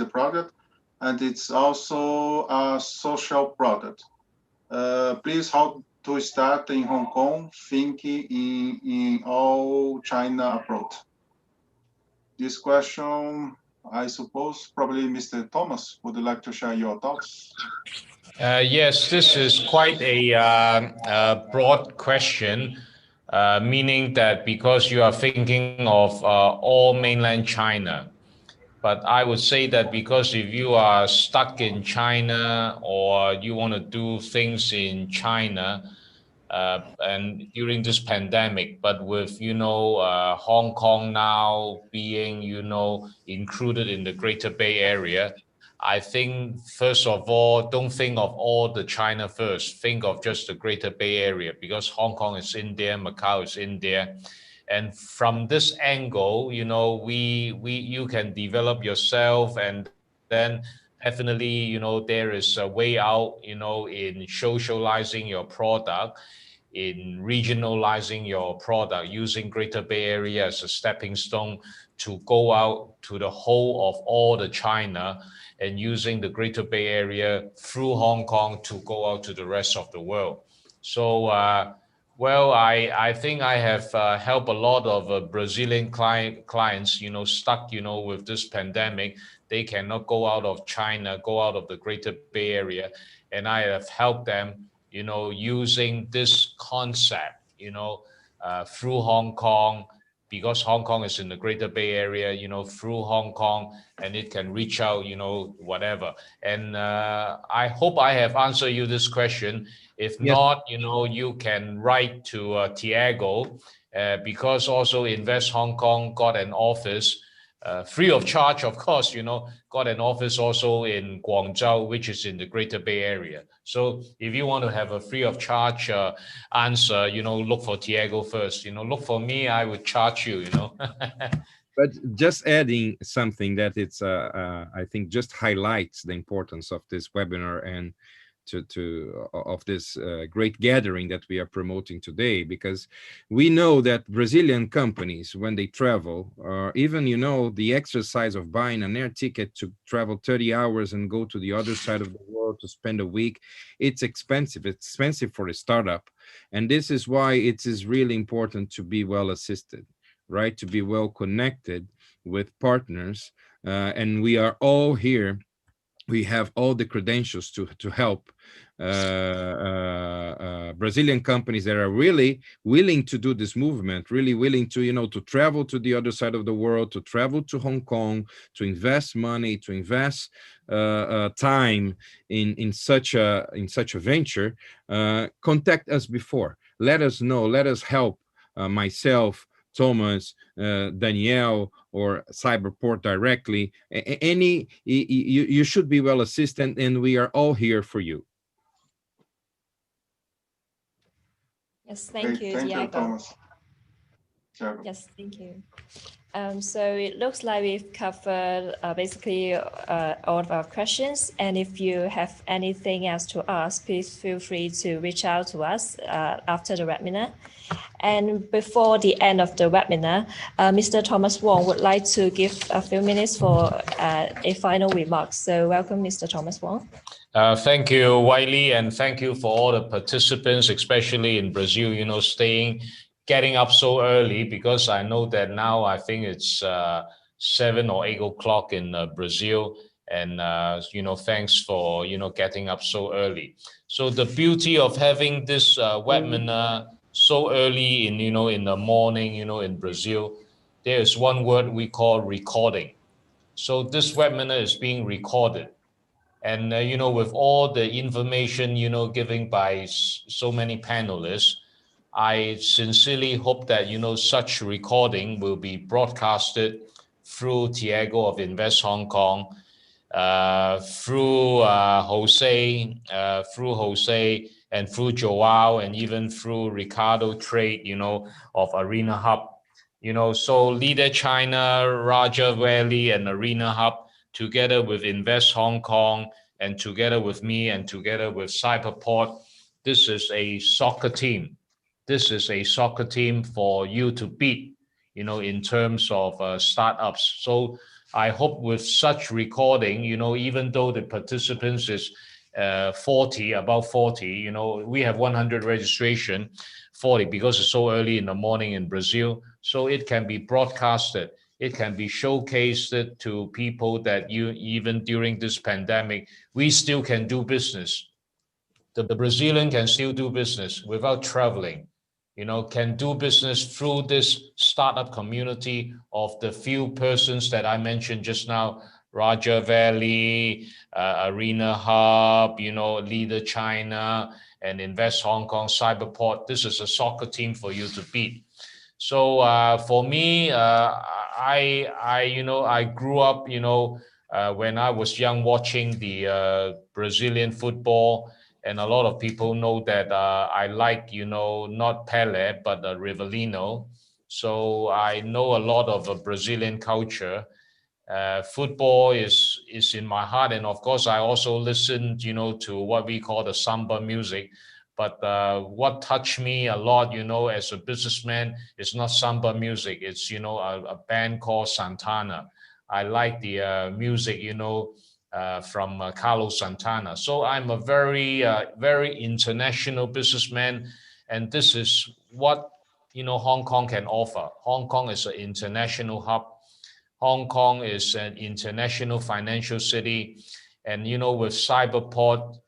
product, and it's also a social product. Please, how to start in Hong Kong thinking in all China approach? This question, I suppose, probably Mr. Thomas would like to share your thoughts. Yes, this is quite a broad question, meaning that because you are thinking of all mainland China. But I would say that because if you are stuck in China or you want to do things in China, and during this pandemic, but with, Hong Kong now being, included in the Greater Bay Area, I think, first of all, don't think of all the China first. Think of just the Greater Bay Area, because Hong Kong is in there, Macau is in there. And from this angle, you can develop yourself, and then definitely, there is a way out, in socializing your product, in regionalizing your product, using Greater Bay Area as a stepping stone to go out to the whole of all the China, and using the Greater Bay Area through Hong Kong to go out to the rest of the world. So, well, I think I have helped a lot of Brazilian clients, stuck, with this pandemic. They cannot go out of China, go out of the Greater Bay Area, and I have helped them, using this concept, through Hong Kong, because Hong Kong is in the Greater Bay Area, through Hong Kong, and it can reach out, whatever. And I hope I have answered you this question. If not, you can write to Tiago, because also Invest Hong Kong got an office, free of charge, of course, got an office also in Guangzhou, which is in the Greater Bay Area. So if you want to have a free of charge answer, look for Tiago first. Look for me, I would charge you, But just adding something that it's, I think, just highlights the importance of this webinar and of this great gathering that we are promoting today, because we know that Brazilian companies, when they travel, or even, the exercise of buying an air ticket to travel 30 hours and go to the other side of the world to spend a week, it's expensive. It's expensive for a startup. And this is why it is really important to be well assisted, right? To be well connected with partners. And we are all here. We have all the credentials to help Brazilian companies that are really willing to do this movement, really willing to, to travel to the other side of the world, to travel to Hong Kong, to invest money, to invest time in such a venture. Contact us before. Let us know. Let us help myself, Thomas, Danielle, or Cyberport directly. You should be well assisted, and we are all here for you. Yes, thank you, Thank Tiago. you, Thomas. Tiago. Yes, thank you. So it looks like we've covered basically all of our questions. And if you have anything else to ask, please feel free to reach out to us after the webinar. And before the end of the webinar, Mr. Thomas Wong would like to give a few minutes for a final remark. So welcome, Mr. Thomas Wong. Thank you, Wiley, and thank you for all the participants, especially in Brazil, getting up so early, because I know that now I think it's 7 or 8 o'clock in Brazil. And, thanks for, getting up so early. So the beauty of having this webinar so early in, in the morning, in Brazil, there's one word we call recording. So this webinar is being recorded. And, with all the information, given by so many panelists, I sincerely hope that, such recording will be broadcasted through Tiago of Invest Hong Kong, through Jose, and through Joao, and even through Ricardo Trade, of Arena Hub, So Leader China, Raja Valley, and Arena Hub, together with Invest Hong Kong, and together with me, and together with Cyberport, this is a soccer team. This is a soccer team for you to beat, in terms of startups. So I hope with such recording, even though the participants is 40, about 40, we have 100 registration, 40 because it's so early in the morning in Brazil. So it can be broadcasted. It can be showcased to people that even during this pandemic, we still can do business. The Brazilian can still do business without traveling, can do business through this startup community of the few persons that I mentioned just now, Raja Valley, Arena Hub, Leader China, and Invest Hong Kong, Cyberport. This is a soccer team for you to beat. So for me, I grew up, when I was young, watching the Brazilian football. And a lot of people know that I like, not Pele, but Rivellino. So I know a lot of Brazilian culture. Football is in my heart, and of course, I also listened, to what we call the samba music. But what touched me a lot, as a businessman, is not samba music. It's a band called Santana. I like the music, from Carlos Santana. So I'm a very, very international businessman, and this is what Hong Kong can offer. Hong Kong is an international hub. Hong Kong is an international financial city, and with Cyberport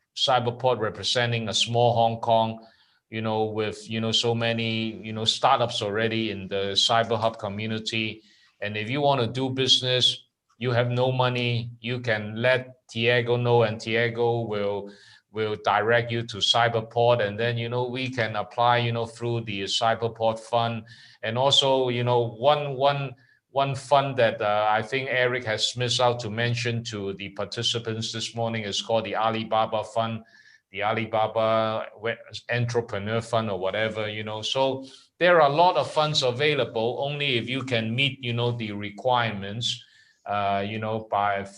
representing a small Hong Kong, with so many startups already in the cyber hub community. And if you want to do business, you have no money, you can let Tiago know, and Tiago will direct you to Cyberport, and then we can apply through the Cyberport fund. And also one fund that I think Eric has missed out to mention to the participants this morning is called the Alibaba Fund, the Alibaba Entrepreneur Fund, or whatever, So there are a lot of funds available, only if you can meet, the requirements,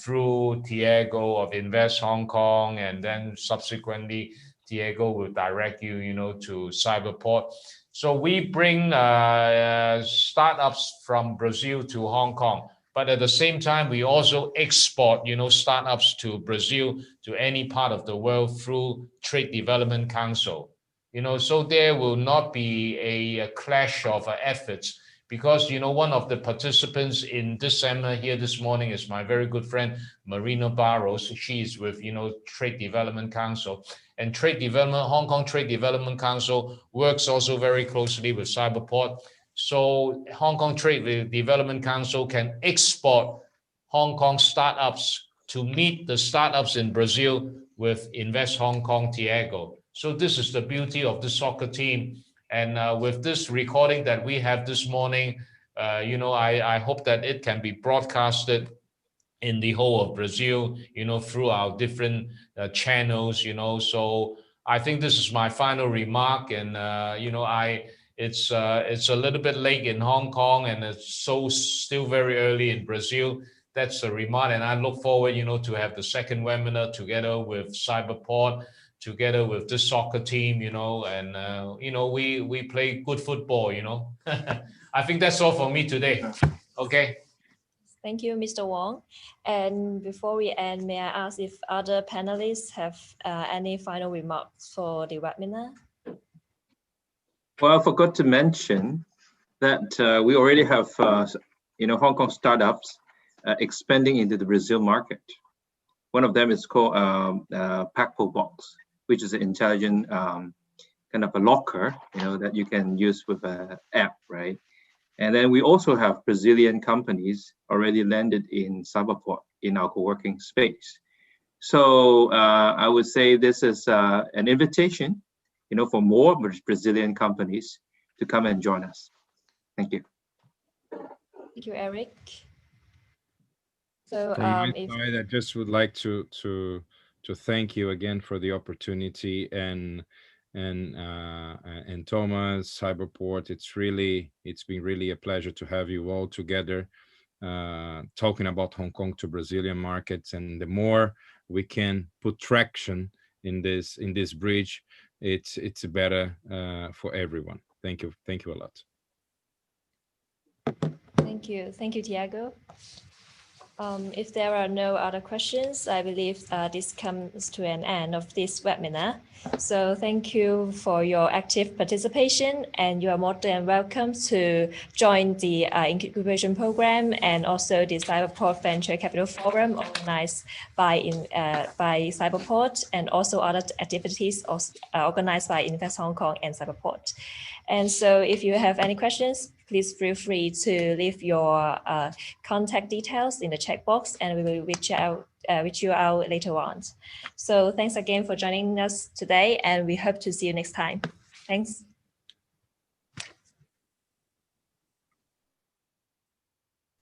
through Tiago of Invest Hong Kong, and then subsequently Tiago will direct you, to Cyberport. So we bring startups from Brazil to Hong Kong, but at the same time, we also export, startups to Brazil, to any part of the world through Trade Development Council. So there will not be a clash of efforts, because one of the participants in this seminar here this morning is my very good friend Marina Barros. She is with Trade Development Council, and Hong Kong Trade Development Council works also very closely with Cyberport. So Hong Kong Trade Development Council can export Hong Kong startups to meet the startups in Brazil with Invest Hong Kong Tiago. So this is the beauty of the soccer team. And with this recording that we have this morning, I hope that it can be broadcasted in the whole of Brazil, through our different channels, So I think this is my final remark, and it's a little bit late in Hong Kong, and it's still very early in Brazil. That's a remark, and I look forward, to have the second webinar together with Cyberport, together with the soccer team, and we play good football, I think that's all for me today. Okay. Thank you, Mr. Wong. And before we end, may I ask if other panelists have any final remarks for the webinar? Well, I forgot to mention that we already have, Hong Kong startups expanding into the Brazil market. One of them is called Packpo Box, which is an intelligent kind of a locker, that you can use with an app, right? And then we also have Brazilian companies already landed in Cyberport in our co-working space. So I would say this is an invitation, for more Brazilian companies to come and join us. Thank you. Thank you, Eric. So I just would like to thank you again for the opportunity, and and Thomas, Cyberport. It's been really a pleasure to have you all together talking about Hong Kong to Brazilian markets. And the more we can put traction in this bridge, it's better for everyone. Thank you a lot. Thank you, Tiago. If there are no other questions, I believe this comes to an end of this webinar. So thank you for your active participation, and you are more than welcome to join the incubation program and also the Cyberport Venture Capital Forum organized by Cyberport, and also other activities organized by Invest Hong Kong and Cyberport. And so if you have any questions, please feel free to leave your contact details in the chat box, and we will reach you out later on. So thanks again for joining us today, and we hope to see you next time. Thanks.